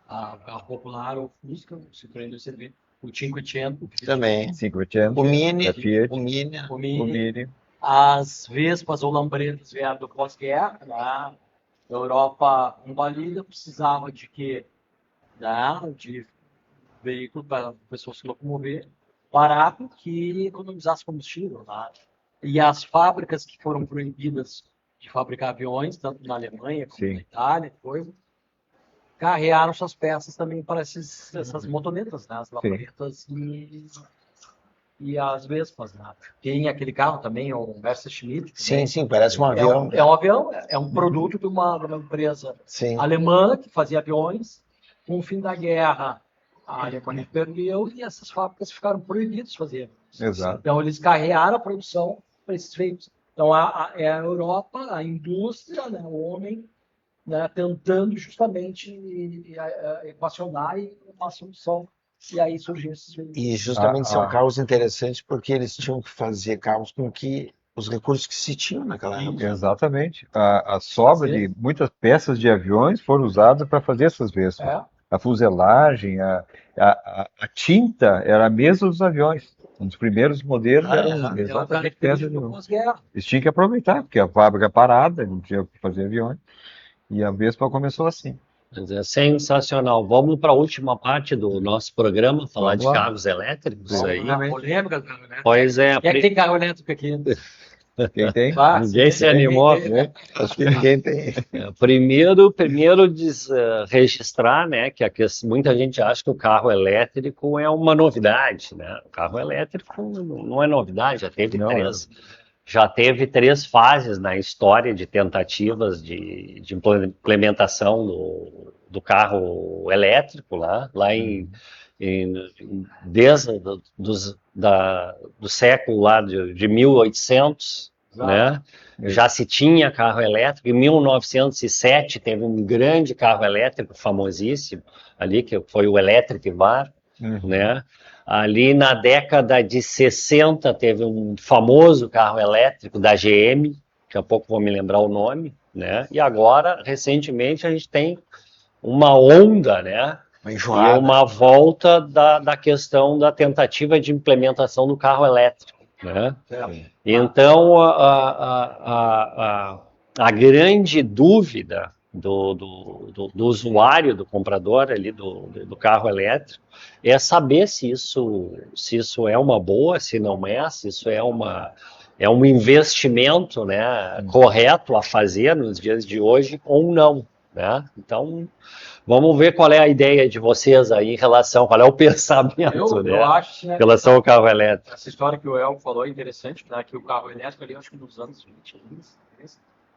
A carro popular, o Fusca, o Citroën CV, o Cinquecento, Também. 500, O Mini, da Fiat, o Mini, o o Mini, Mini. as Vespas ou Lambretas vieram do pós-guerra, né? A Europa invalida, precisava de quê? Né? De veículo para pessoas se locomover, barato, que economizasse combustível, né? E as fábricas que foram proibidas de fabricar aviões, tanto na Alemanha como Sim. na Itália, carrearam suas peças também para essas motonetas, né? As Lambretas e as Vespas, né? Tem aquele carro também, o Messerschmitt. sim, sim, parece um avião. É um avião, é um produto de uma empresa Sim. alemã que fazia aviões. Com o fim da guerra, a Alemanha perdeu e essas fábricas ficaram proibidas de fazer aviões. Exato. Então, eles carrearam a produção para esses veículos. Então, é a Europa, a indústria, né, o homem, né, tentando justamente equacionar e uma solução. E aí surgiu esses veículos. E justamente são Ah, ah. carros interessantes porque eles tinham que fazer carros com que os recursos que se tinham naquela época. Exatamente. A sobra de muitas peças de aviões foram usadas para fazer essas Vespas. É. A fuselagem, a tinta era a mesma dos aviões. Um dos primeiros modelos eram É uma exatamente peças de característica do avião. pós-guerra. Eles tinham que aproveitar, porque a fábrica parada, não tinha o que fazer aviões. E a Vespa começou assim. Mas é sensacional. Vamos para a última parte do nosso programa, falar Vamos de lá. carros elétricos aí. Uma polêmica do carro elétrico. Pois é, Quem é que tem carro elétrico aqui? Quem tem? ninguém se animou. Acho que ninguém tem. Primeiro registrar, né, que muita gente acha que o carro elétrico é uma novidade, né? O carro elétrico não é novidade, já teve três fases na história de tentativas de implementação do carro elétrico desde do século lá de 1800, né? Já se tinha carro elétrico. Em 1907 teve um grande carro elétrico famosíssimo ali, que foi o Electric Var, né? Ali na década de 60 teve um famoso carro elétrico da GM, daqui a pouco vou me lembrar o nome, né? E agora, recentemente, a gente tem uma onda, né? Uma E enjoada. uma volta da questão da tentativa de implementação do carro elétrico, né? Então, a grande dúvida do usuário, do comprador ali do carro elétrico, é saber se isso é uma boa, se não é, se isso é um investimento, né, correto a fazer nos dias de hoje ou não, né? Então, vamos ver qual é a ideia de vocês aí em relação, qual é o pensamento, né, Eu acho, né, em relação ao carro elétrico. essa história que o El falou é interessante, né, que o carro elétrico ali, acho que nos anos 20,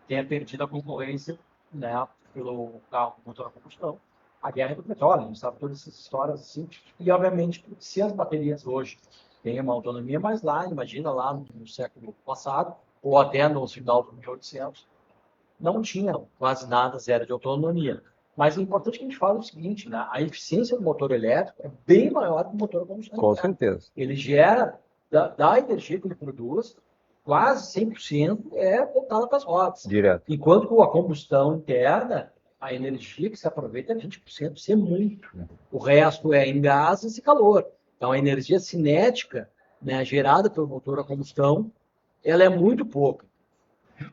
tenha perdido a concorrência, né, pelo carro com motor a combustão. A guerra do petróleo, a gente sabe todas essas histórias assim. E, obviamente, se as baterias hoje têm uma autonomia mais lá, imagina lá no século passado, ou até no final do 1800, não tinha quase nada, zero de autonomia. Mas é importante que a gente fale o seguinte, né, a eficiência do motor elétrico é bem maior que o motor a combustão. Com certeza. Ele gera, da energia que ele produz, quase 100% é voltada para as rodas. Direto. Enquanto que a combustão interna, a energia que se aproveita é 20%, isso é muito. O resto é em gases e calor. Então, a energia cinética, né, gerada pelo motor a combustão, ela é muito pouca.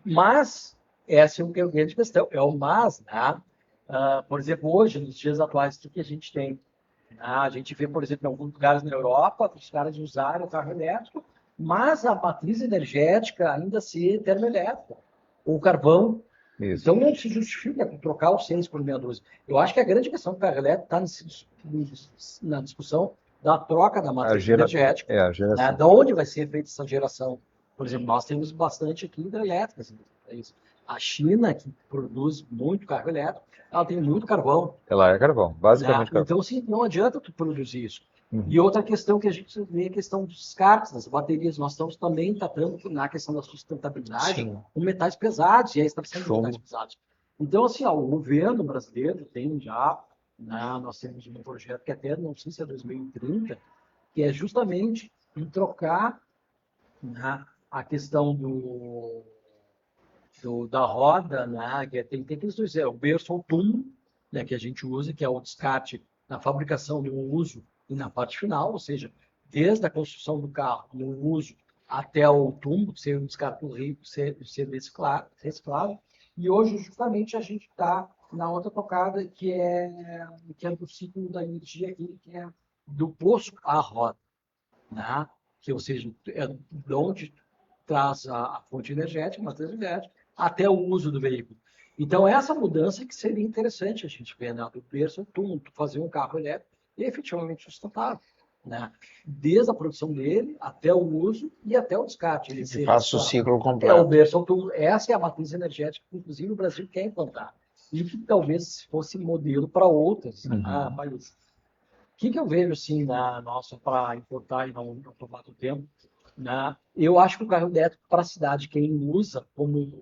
Mas, essa é uma grande questão. É o mas, né? Por exemplo, hoje, nos dias atuais, o que a gente tem? A gente vê, por exemplo, em alguns lugares na Europa, os caras usarem o carro elétrico, mas a matriz energética ainda ser termoelétrica, ou carvão. Isso. Então não se justifica trocar os 6 por meia dúzia. Eu acho que a grande questão do carro elétrico está na discussão da troca da matriz energética. A geração. Né? De onde vai ser feita essa geração? Por exemplo, nós temos bastante aqui hidrelétricas. É isso. A China, que produz muito carro elétrico, ela tem muito carvão. Ela é carvão, basicamente carvão. Então, assim, não adianta tu produzir isso. E outra questão que a gente vê é a questão dos descartes das baterias. Nós estamos também tratando na questão da sustentabilidade com metais pesados e a extração de metais pesados. Então, assim, o governo brasileiro tem já, né, nós temos um projeto que até, não sei se é 2030, que é justamente em trocar, né, a questão da roda, né? Que tem aqueles dois, o berço ou túmulo, né? Que a gente usa, que é o descarte na fabricação, no uso e na parte final, ou seja, desde a construção do carro, no uso até o túmulo, ser um descarte rico, ser reciclado. E hoje, justamente, a gente está na outra tocada, que é do ciclo da energia, que é do poço à roda, né? Que, ou seja, é de onde traz a fonte energética, a matriz energética, até o uso do veículo. Então, essa mudança que seria interessante a gente ver, né? Do berço ao túmulo, fazer um carro elétrico e efetivamente sustentável, né? Desde a produção dele, até o uso e até o descarte. Ele Faça o ciclo é completo. o berço ao túmulo. Essa é a matriz energética que, inclusive, o Brasil quer implantar. E que talvez fosse modelo para outros países. O que eu vejo, assim, para importar e não tomar do tempo, né? Eu acho que o carro elétrico para a cidade, quem usa como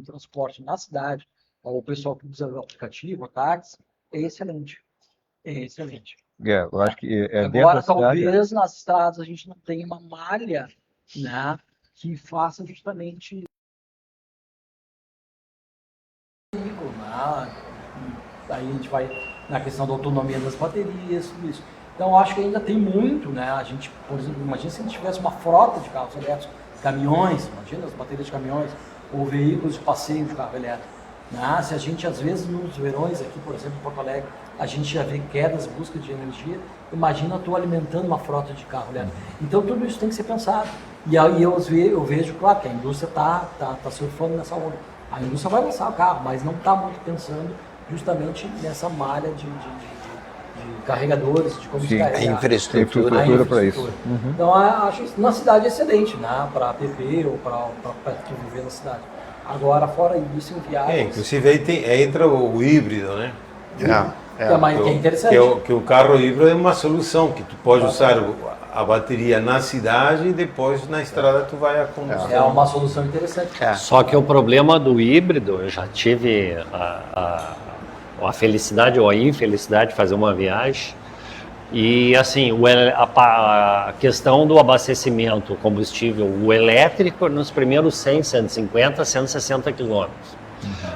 transporte na cidade, ou o pessoal que usa o aplicativo, o táxi, é excelente. É excelente. Eu acho que dentro Agora, da cidade. talvez nas estradas a gente não tenha uma malha, né, que faça justamente né? Aí a gente vai na questão da autonomia das baterias, tudo isso. Então, acho que ainda tem muito, né? A gente, por exemplo, imagina se a gente tivesse uma frota de carros elétricos, caminhões, imagina as baterias de caminhões, ou veículos de passeio de carro elétrico. Né? Se a gente, às vezes, nos verões aqui, por exemplo, em Porto Alegre, a gente já vê quedas, busca de energia, imagina tu alimentando uma frota de carro elétrico. Então, tudo isso tem que ser pensado. E aí eu vejo, claro, que a indústria está surfando nessa onda. A indústria vai lançar o carro, mas não está muito pensando justamente nessa malha de carregadores, de como se carregar. A infraestrutura para isso. Então, acho isso na cidade excelente, né? Para PP ou para viver na cidade. Agora, fora isso, em viagens... inclusive aí entra o híbrido, né? Que é interessante. Que o carro híbrido é uma solução, que tu pode usar a bateria na cidade e depois na estrada tu vai a combustão. É uma solução interessante. Só que o problema do híbrido, eu já tive a felicidade ou a infelicidade de fazer uma viagem e assim, a questão do abastecimento, o combustível, o elétrico nos primeiros 100, 150, 160 quilômetros.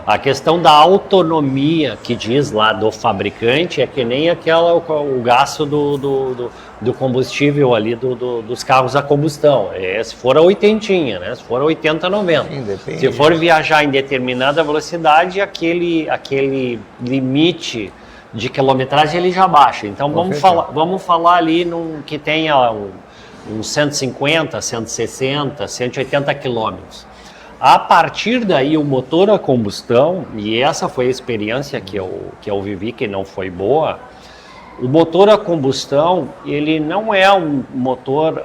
A questão da autonomia que diz lá do fabricante é que nem o gasto do combustível ali dos carros a combustão. Se for a 80, né? Se for a 80, 90. Sim, se for viajar em determinada velocidade, aquele limite de quilometragem ele já baixa. Então vamos falar ali que tenha uns 150, 160, 180 quilômetros. A partir daí, o motor a combustão, e essa foi a experiência que eu vivi, que não foi boa, o motor a combustão, ele não é um motor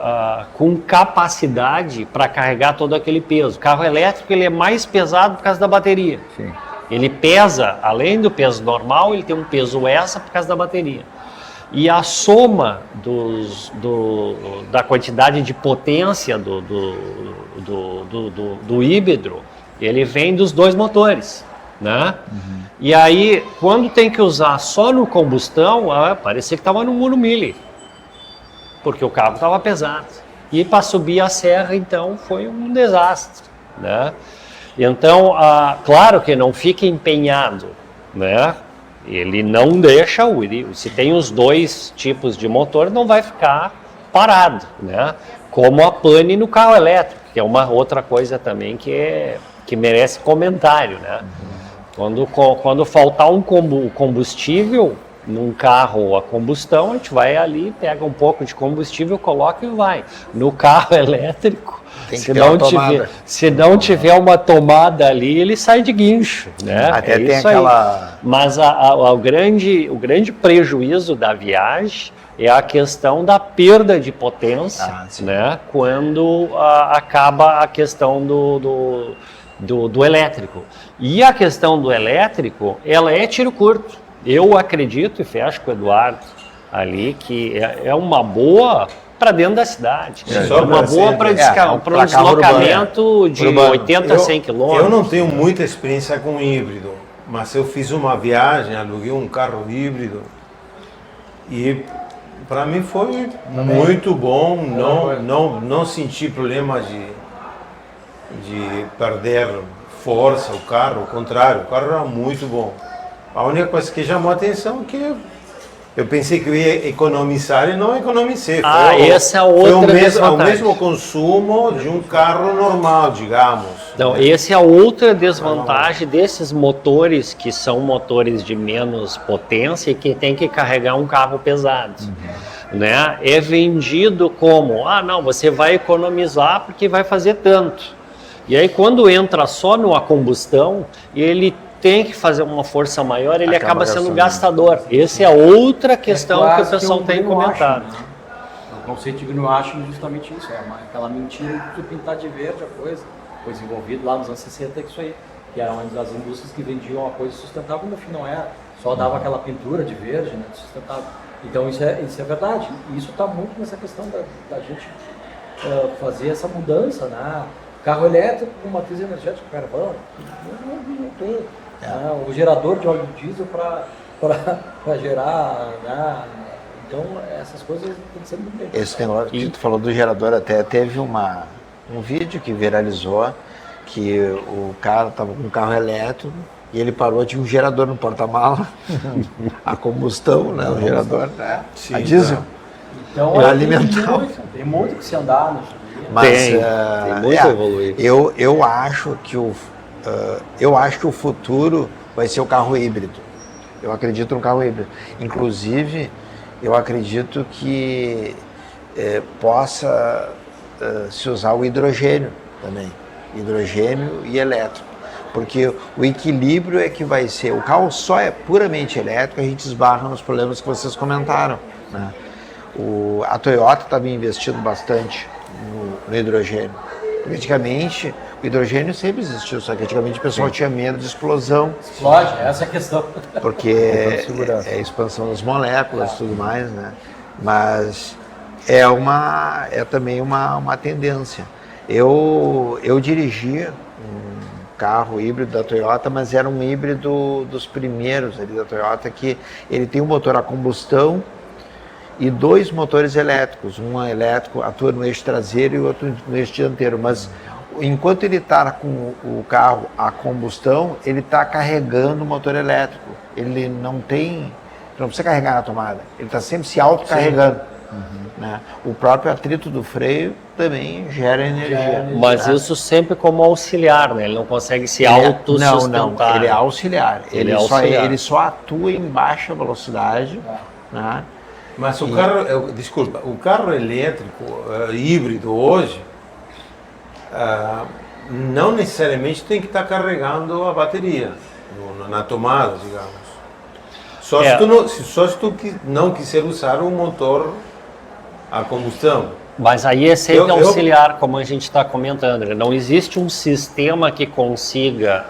com capacidade para carregar todo aquele peso. O carro elétrico ele é mais pesado por causa da bateria. Sim. Ele pesa, além do peso normal, ele tem um peso extra por causa da bateria. E a soma da quantidade de potência do híbrido, ele vem dos dois motores, né? E aí, quando tem que usar só no combustão, parecia que estava no muro mille, porque o carro estava pesado. E para subir a serra, então, foi um desastre, né? Então, claro que não fica empenhado, né? Ele não deixa se tem os dois tipos de motor, não vai ficar parado, né? Como a pane no carro elétrico, que é uma outra coisa também que merece comentário, né? Quando faltar um combustível num carro a combustão, a gente vai ali, pega um pouco de combustível, coloca e vai. No carro elétrico, se não tiver uma tomada ali, ele sai de guincho, né? Até tem aquela... Mas o grande prejuízo da viagem é a questão da perda de potência, né? Quando acaba a questão do elétrico. E a questão do elétrico, ela é tiro curto. Eu acredito, e fecho com o Eduardo ali, que é uma boa para dentro da cidade. É uma boa para um deslocamento de 80 a 100 quilômetros. Eu não tenho muita experiência com híbrido, mas eu fiz uma viagem, aluguei um carro híbrido e para mim foi muito bom, não senti problemas de perder força o carro, ao contrário, o carro era muito bom. A única coisa que chamou a atenção é que eu pensei que eu ia economizar e não economizei. Essa é outra desvantagem. O mesmo consumo de um carro normal, digamos. Então, essa é a outra desvantagem desses motores que são motores de menos potência e que tem que carregar um carro pesado. Né? É vendido como, não, você vai economizar porque vai fazer tanto. E aí quando entra só numa combustão, ele tem que fazer uma força maior, ele acaba sendo gastador. Essa é a outra questão que o pessoal tem comentado. Né? O conceito de greenwashing é justamente isso, aquela mentira de pintar de verde a coisa. Foi desenvolvido lá nos anos 60, isso aí, que eram as indústrias que vendiam uma coisa sustentável, no fim não era, só dava aquela pintura de verde, né, sustentável. Então isso é verdade, e isso está muito nessa questão da gente fazer essa mudança, né? Carro elétrico com matriz energética carvão, não tem. O gerador de óleo diesel para gerar, né? Então essas coisas têm que ser muito bem. Esse negócio que tu falou do gerador, até teve um vídeo que viralizou, que o cara estava com um carro elétrico e ele parou, tinha um gerador no porta-mala, a combustão, né, o gerador, né, a diesel, então, para alimentar. Tem muito que se andar, né? Mas tem muito evoluído. Eu acho que o futuro vai ser o carro híbrido. Eu acredito no carro híbrido. Inclusive, eu acredito que possa se usar o hidrogênio também. Hidrogênio e elétrico. Porque o equilíbrio é que vai ser. O carro só é puramente elétrico, a gente esbarra nos problemas que vocês comentaram, né? A Toyota estava investindo bastante no hidrogênio. Antigamente, o hidrogênio sempre existiu, só que antigamente o pessoal tinha medo de explosão. Explode, essa é a questão. Porque é a expansão das moléculas e tudo mais, né? Mas é também uma tendência. Eu dirigia um carro híbrido da Toyota, mas era um híbrido dos primeiros ali da Toyota, que ele tem um motor a combustão e 2 motores elétricos. Um elétrico atua no eixo traseiro e o outro no eixo dianteiro, mas enquanto ele está com o carro a combustão, ele está carregando o motor elétrico. Ele não precisa carregar na tomada, ele está sempre se autocarregando. Né? O próprio atrito do freio também gera energia. Mas isso sempre como auxiliar, né? Ele não consegue se autossustentar. Não, ele é auxiliar. Ele só atua em baixa velocidade, né? Mas o carro elétrico híbrido hoje não necessariamente tem que estar carregando a bateria na tomada, digamos. Só se tu não quiser usar um motor a combustão. Mas aí é sempre auxiliar, como a gente está comentando. Não existe um sistema que consiga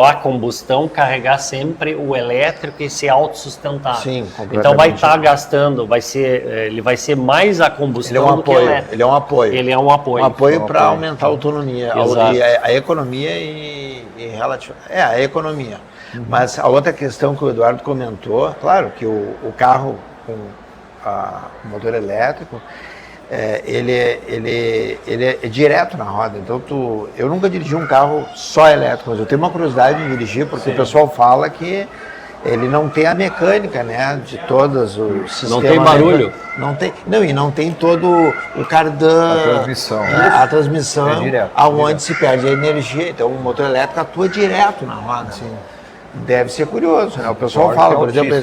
a combustão carregar sempre o elétrico e ser autossustentável. Sim, então vai estar gastando, ele vai ser mais a combustão do que o elétrico. Ele é um apoio. Ele é um apoio. Um apoio para aumentar a autonomia, a economia a economia. Mas a outra questão que o Eduardo comentou, claro que o carro com o motor elétrico, ele é direto na roda. Então eu nunca dirigi um carro só elétrico, mas eu tenho uma curiosidade de dirigir, porque o pessoal fala que ele não tem a mecânica, né, de todos os sistemas. Não tem barulho. E não tem todo o cardan, a transmissão aonde se perde a energia. Então o motor elétrico atua direto na roda. Sim. Deve ser curioso, né? O pessoal fala, por exemplo,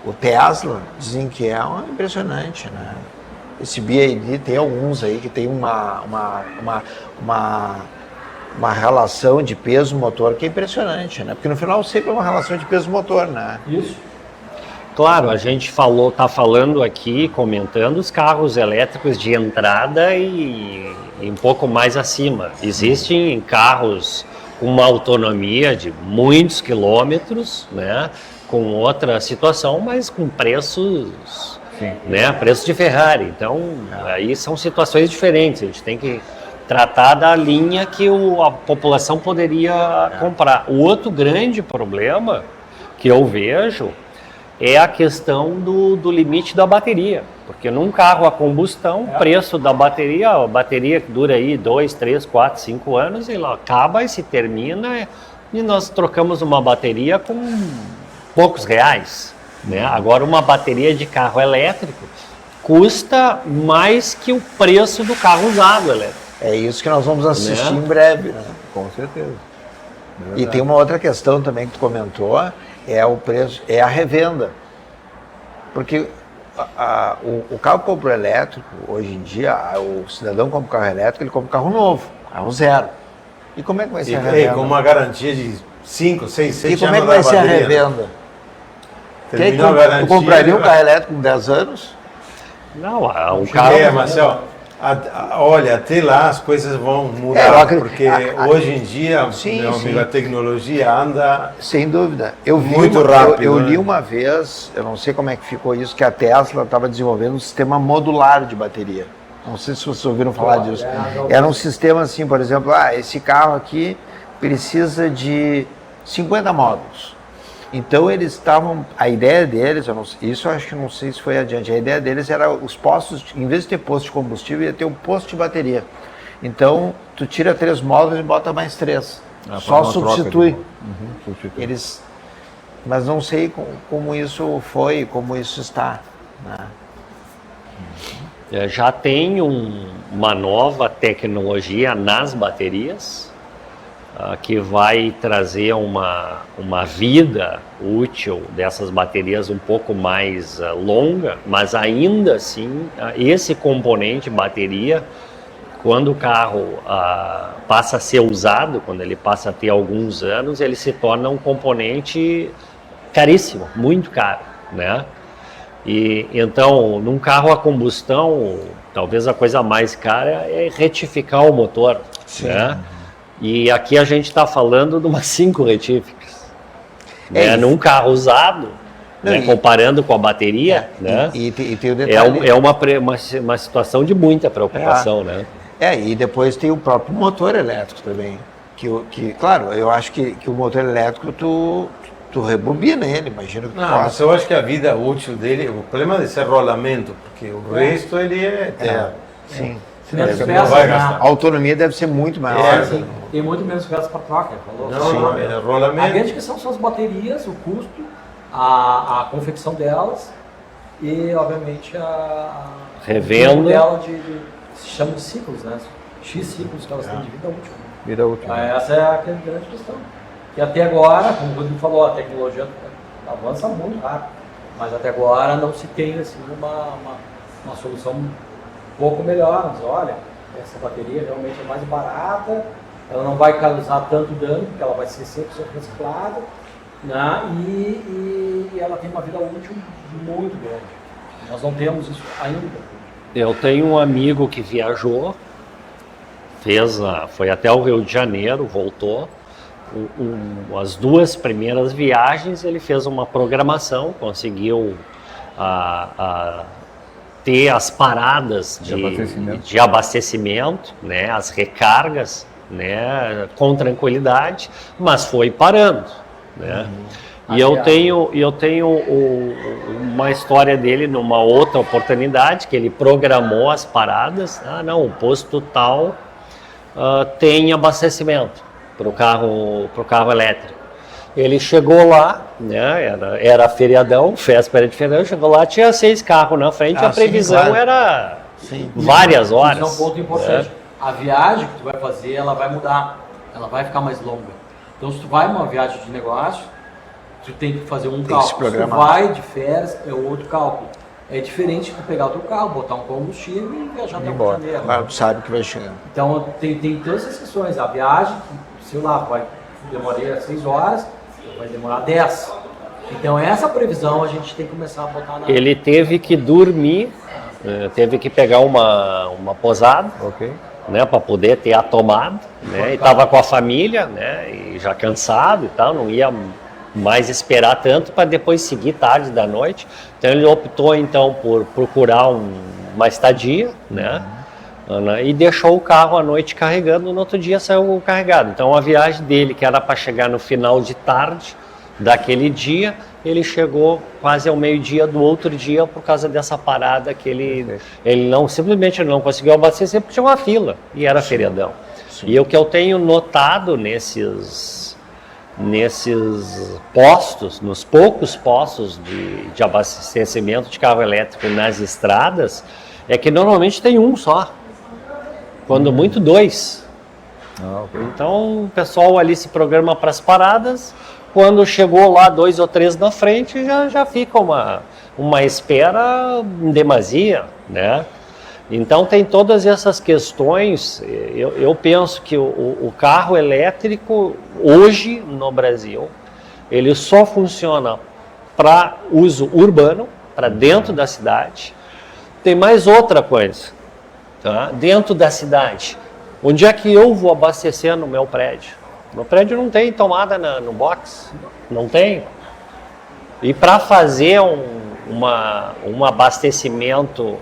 o Tesla, dizem que é impressionante, né? Esse BYD tem alguns aí que tem uma relação de peso-motor que é impressionante, né? Porque no final sempre é uma relação de peso-motor, né? Isso. Claro, a gente está falando aqui, comentando os carros elétricos de entrada e um pouco mais acima. Existem carros com uma autonomia de muitos quilômetros, né? Com outra situação, mas com preços, né? Preço de Ferrari. Então, aí são situações diferentes. A gente tem que tratar da linha que a população poderia comprar. O outro grande problema que eu vejo é a questão do limite da bateria. Porque num carro a combustão, o preço da bateria, a bateria que dura aí 2, 3, 4, 5 anos, ela acaba e se termina e nós trocamos uma bateria com poucos reais. Né? Agora uma bateria de carro elétrico custa mais que o preço do carro usado elétrico. É isso que nós vamos assistir Né? em breve. Né? Com certeza. E tem uma outra questão também que tu comentou, é o preço, é a revenda. Porque o carro compra elétrico, hoje em dia, o cidadão compra um carro elétrico, ele compra um carro novo, carro zero. E como é que vai ser a revenda? Com uma garantia de 5, 6, 7 anos. E como é que vai ser a revenda? Terminou a garantia. Tu compraria um carro elétrico com 10 anos? Não, o carro... Marcel, olha, até lá as coisas vão mudar, porque hoje em dia a tecnologia anda sem dúvida. Eu vi muito rápido. Eu li uma vez, eu não sei como é que ficou isso, que a Tesla estava desenvolvendo um sistema modular de bateria. Não sei se vocês ouviram falar disso. Era um sistema assim, por exemplo, esse carro aqui precisa de 50 módulos. Então eles estavam, a ideia deles, isso eu acho que não sei se foi adiante, a ideia deles era os postos, em vez de ter posto de combustível, ia ter um posto de bateria. Então tu tira 3 módulos e bota mais 3. Só substitui. Eles, mas não sei como isso foi, como isso está. Né? Já tem uma nova tecnologia nas baterias, que vai trazer uma vida útil dessas baterias um pouco mais longa, mas ainda assim, esse componente bateria, quando o carro passa a ser usado, quando ele passa a ter alguns anos, ele se torna um componente caríssimo, muito caro, né? E então, num carro a combustão, talvez a coisa mais cara é retificar o motor, né? E aqui a gente está falando de umas 5 retíficas. Né? Num carro usado, né? Comparando com a bateria, né? E tem o detalhe... É uma situação de muita preocupação, né? E depois tem o próprio motor elétrico também. Que claro, eu acho que o motor elétrico tu rebobina ele, imagino que tu possa. Mas eu acho que a vida útil dele, o problema desse é rolamento, porque o resto ele é eterno. Sim. Menos Não peças, vai né? gastar. A autonomia deve ser muito maior. Tem muito menos peças para troca. Não, é rolamento. A grande questão são as baterias, o custo, a confecção delas e, obviamente, a revenda dela se chama de ciclos, né? X ciclos que elas têm de vida útil. Vida útil. Essa é a grande questão. E até agora, como o Rodrigo falou, a tecnologia avança muito rápido, mas até agora não se tem assim, uma solução um pouco melhor. Mas olha, essa bateria realmente é mais barata, ela não vai causar tanto dano, porque ela vai ser 100% reciclada, né? E ela tem uma vida útil muito grande. Nós não temos isso ainda. Eu tenho um amigo que viajou, foi até o Rio de Janeiro, voltou. As 2 primeiras viagens ele fez uma programação, conseguiu ter as paradas de abastecimento, né, as recargas, né, com tranquilidade, mas foi parando, né? E eu tenho uma história dele numa outra oportunidade, que ele programou as paradas. O posto tal tem abastecimento para o carro elétrico. Ele chegou lá, né, era feriadão, véspera de feriadão, chegou lá, tinha 6 carros na frente, a previsão era várias horas. Isso é um ponto importante. A viagem que tu vai fazer, ela vai mudar, ela vai ficar mais longa. Então, se tu vai numa viagem de negócio, tu tem que fazer um cálculo. Se tu vai de férias, é outro cálculo. É diferente de tu pegar o teu carro, botar um combustível e viajar até o Rio de Janeiro. Claro, tu sabe que vai chegar. Então, tem todas essas questões. A viagem, sei lá, vai demorar 6 horas, vai demorar 10. Então, essa previsão a gente tem que começar a botar na... Ele teve que dormir, teve que pegar uma posada, né, para poder ter a tomada, né, e estava com a família, né, e já cansado e tal, não ia mais esperar tanto para depois seguir tarde da noite. Então ele optou então por procurar uma estadia, né, e deixou o carro à noite carregando, no outro dia saiu carregado. Então a viagem dele, que era para chegar no final de tarde, daquele dia, ele chegou quase ao meio-dia do outro dia por causa dessa parada que ele não, simplesmente não conseguiu abastecer porque tinha uma fila e era feriadão. E o que eu tenho notado nesses postos, nos poucos postos de abastecimento de carro elétrico nas estradas, é que normalmente tem um só, quando muito dois. Então o pessoal ali se programa para as paradas, quando chegou lá 2 ou 3 na frente, já fica uma espera em demasia, né? Então tem todas essas questões. Eu penso que o carro elétrico hoje no Brasil, ele só funciona para uso urbano, para dentro da cidade. Tem mais outra coisa, tá? Dentro da cidade, onde é que eu vou abastecer no meu prédio? Meu prédio não tem tomada no box, não tem. E para fazer um abastecimento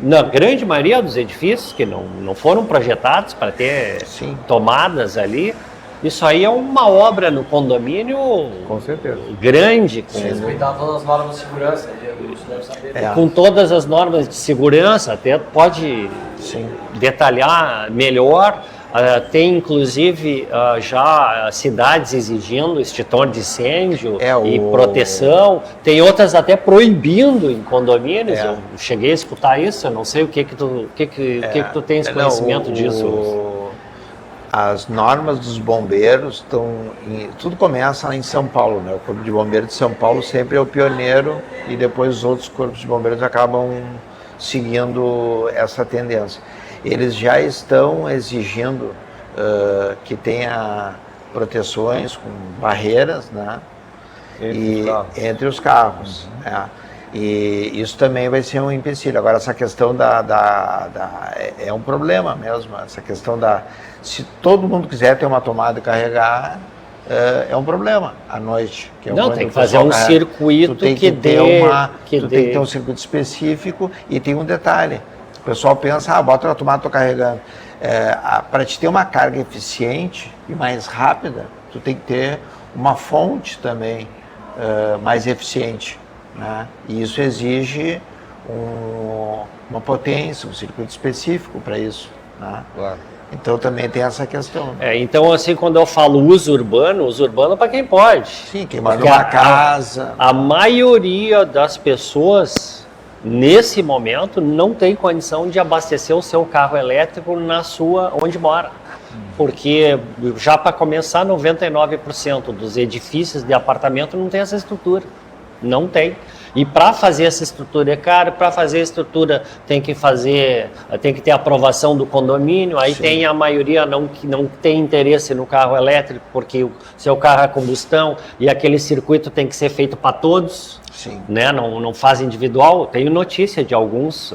na grande maioria dos edifícios que não foram projetados para ter tomadas ali, isso aí é uma obra no condomínio Com certeza. grande, Respeitar todas as normas de segurança, isso deve saber. com todas as normas de segurança, até pode detalhar melhor. Tem inclusive já cidades exigindo extintor de incêndio e proteção, tem outras até proibindo em condomínios. Eu cheguei a escutar isso, eu não sei o que tu tens conhecimento disso. As normas dos bombeiros estão... Tudo começa lá em São Paulo, né? O Corpo de Bombeiros de São Paulo sempre é o pioneiro e depois os outros corpos de bombeiros acabam seguindo essa tendência. Eles já estão exigindo que tenha proteções com barreiras, né? Entre os carros. E isso também vai ser um empecilho. Agora, essa questão é um problema mesmo. Essa questão se todo mundo quiser ter uma tomada e carregar, é um problema à noite. Tem que fazer um circuito tem que ter um circuito específico. E tem um detalhe. O pessoal pensa, bota na tomada, estou carregando. Para te ter uma carga eficiente e mais rápida, tu tem que ter uma fonte também mais eficiente, né? E isso exige uma potência, um circuito específico para isso, né? Claro. Então também tem essa questão. Então, assim, quando eu falo uso urbano para quem pode. Sim, quem mora numa casa. A maioria das pessoas nesse momento não tem condição de abastecer o seu carro elétrico na sua onde mora. Porque já para começar, 99% dos edifícios de apartamento não tem essa estrutura. Não tem. E para fazer essa estrutura é caro, para fazer a estrutura tem que ter aprovação do condomínio, aí tem a maioria que não tem interesse no carro elétrico, porque o seu carro é combustão e aquele circuito tem que ser feito para todos, né? Não faz individual. Tenho notícia de alguns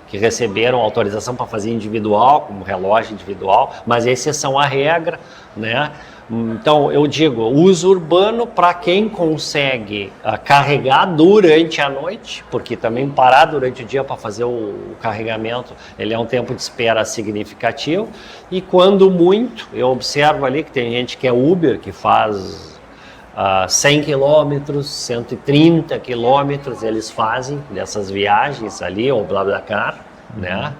que receberam autorização para fazer individual, como relógio individual, mas exceção à regra, né? Então, eu digo, uso urbano para quem consegue carregar durante a noite, porque também parar durante o dia para fazer o carregamento, ele é um tempo de espera significativo, e quando muito, eu observo ali que tem gente que é Uber, que faz 100 quilômetros, 130 quilômetros, eles fazem dessas viagens ali, ou BlaBlaCar, né?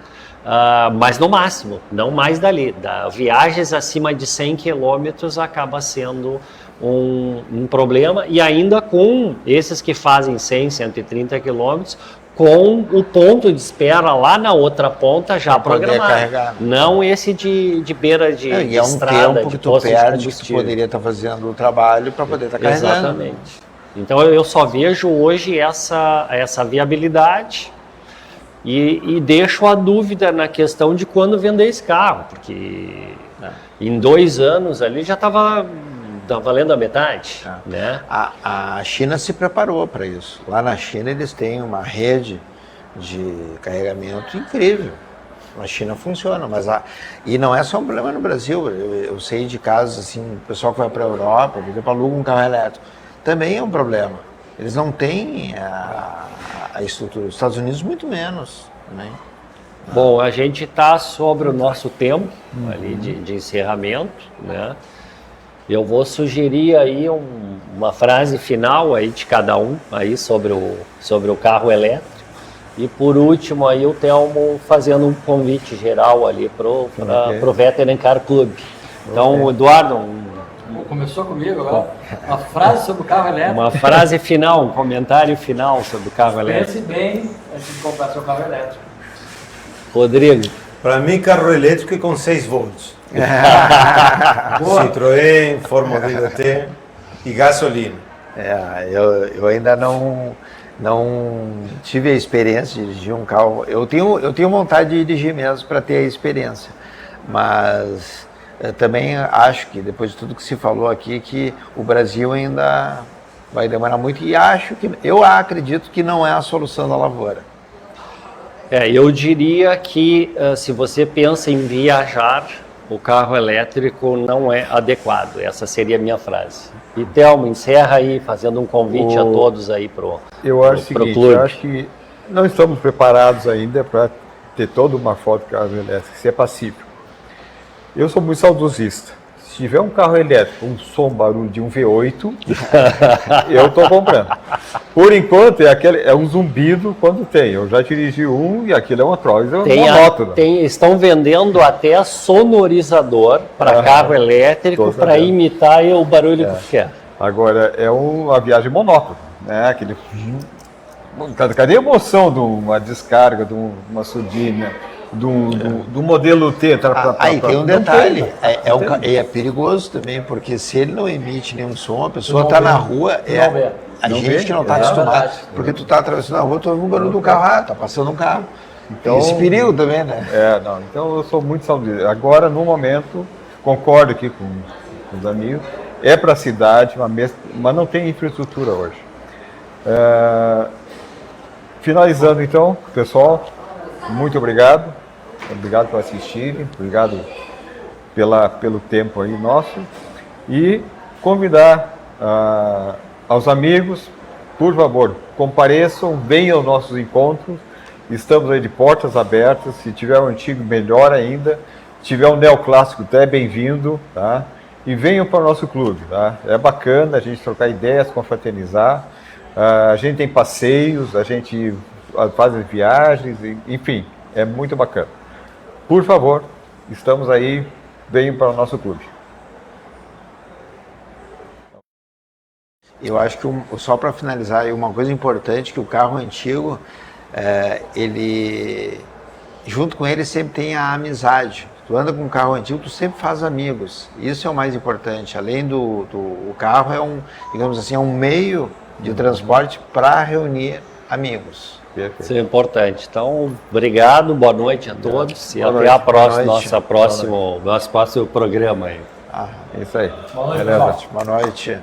Mas no máximo, não mais dali. Viagens acima de 100 quilômetros acaba sendo um problema, e ainda com esses que fazem 100, 130 quilômetros, com o ponto de espera lá na outra ponta já programado. Não esse de beira de estrada, é um tempo que tu perde, que tu poderia estar fazendo o trabalho para poder estar carregando. Exatamente. Então eu só vejo hoje essa viabilidade. E deixo a dúvida na questão de quando vender esse carro, porque em 2 anos ali já estava valendo a metade. Né? A China se preparou para isso. Lá na China eles têm uma rede de carregamento incrível. Na China funciona, e não é só um problema no Brasil. Eu sei de casos assim, o pessoal que vai para a Europa, por exemplo, aluga um carro elétrico. Também é um problema. Eles não têm a estrutura. Os Estados Unidos, muito menos. Né? Bom, a gente está sobre o nosso tempo ali de encerramento, né? Eu vou sugerir aí uma frase final aí de cada um aí sobre o carro elétrico. E por último aí o Telmo fazendo um convite geral ali pro Veteran Car Club. Então, Eduardo, Começou comigo agora. Uma frase sobre o carro elétrico. uma frase final, um comentário final sobre o carro elétrico. Pense bem antes de comprar seu carro elétrico. Rodrigo. Para mim, carro elétrico é com 6 volts. Citroën, Ford Modelo T e gasolina. Eu ainda não tive a experiência de dirigir um carro. Eu tenho vontade de dirigir mesmo para ter a experiência, mas também acho que, depois de tudo que se falou aqui, que o Brasil ainda vai demorar muito, e eu acredito que não é a solução da lavoura. Eu diria que se você pensa em viajar, o carro elétrico não é adequado. Essa seria a minha frase. E Telmo, encerra aí, fazendo um convite a todos aí Eu acho o seguinte, eu acho que não estamos preparados ainda para ter toda uma foto de carro elétrico, se é pacífico. Eu sou muito saudosista. Se tiver um carro elétrico, um som, barulho de um V8, eu estou comprando. Por enquanto, é um zumbido quando tem. Eu já dirigi um e aquilo é uma troça monótona. Estão vendendo até sonorizador para carro elétrico para imitar o barulho que quer. Agora, é uma viagem monótona, né? Aquele... Cadê a emoção de uma descarga, de uma surdina? Do modelo T. Aí tem um detalhe, é perigoso também, porque se ele não emite nenhum som, a pessoa está na rua, a gente que não está acostumado, porque tu está atravessando a rua, tu ouve um barulho do carro, está passando um carro. Então, tem esse perigo também, né? Então eu sou muito saudosista. Agora, no momento, concordo aqui com os amigos, é para a cidade, mas não tem infraestrutura hoje. Finalizando então, pessoal, muito obrigado. Obrigado por assistirem, obrigado pelo tempo aí nosso. E convidar aos amigos, por favor, compareçam, venham aos nossos encontros. Estamos aí de portas abertas. Se tiver um antigo, melhor ainda. Se tiver um neoclássico, até bem-vindo, tá? E venham para o nosso clube, tá? É bacana a gente trocar ideias, confraternizar. A gente tem passeios, a gente faz viagens, enfim, é muito bacana. Por favor, estamos aí, venham para o nosso clube. Eu acho que, só para finalizar, uma coisa importante, que o carro antigo, ele, junto com ele sempre tem a amizade. Tu anda com um carro antigo, tu sempre faz amigos. Isso é o mais importante. Além do carro, digamos assim, é um meio de transporte para reunir amigos. Isso é importante. Então, obrigado, boa noite a todos e até a próxima, nosso próximo programa aí. Isso aí. Boa noite.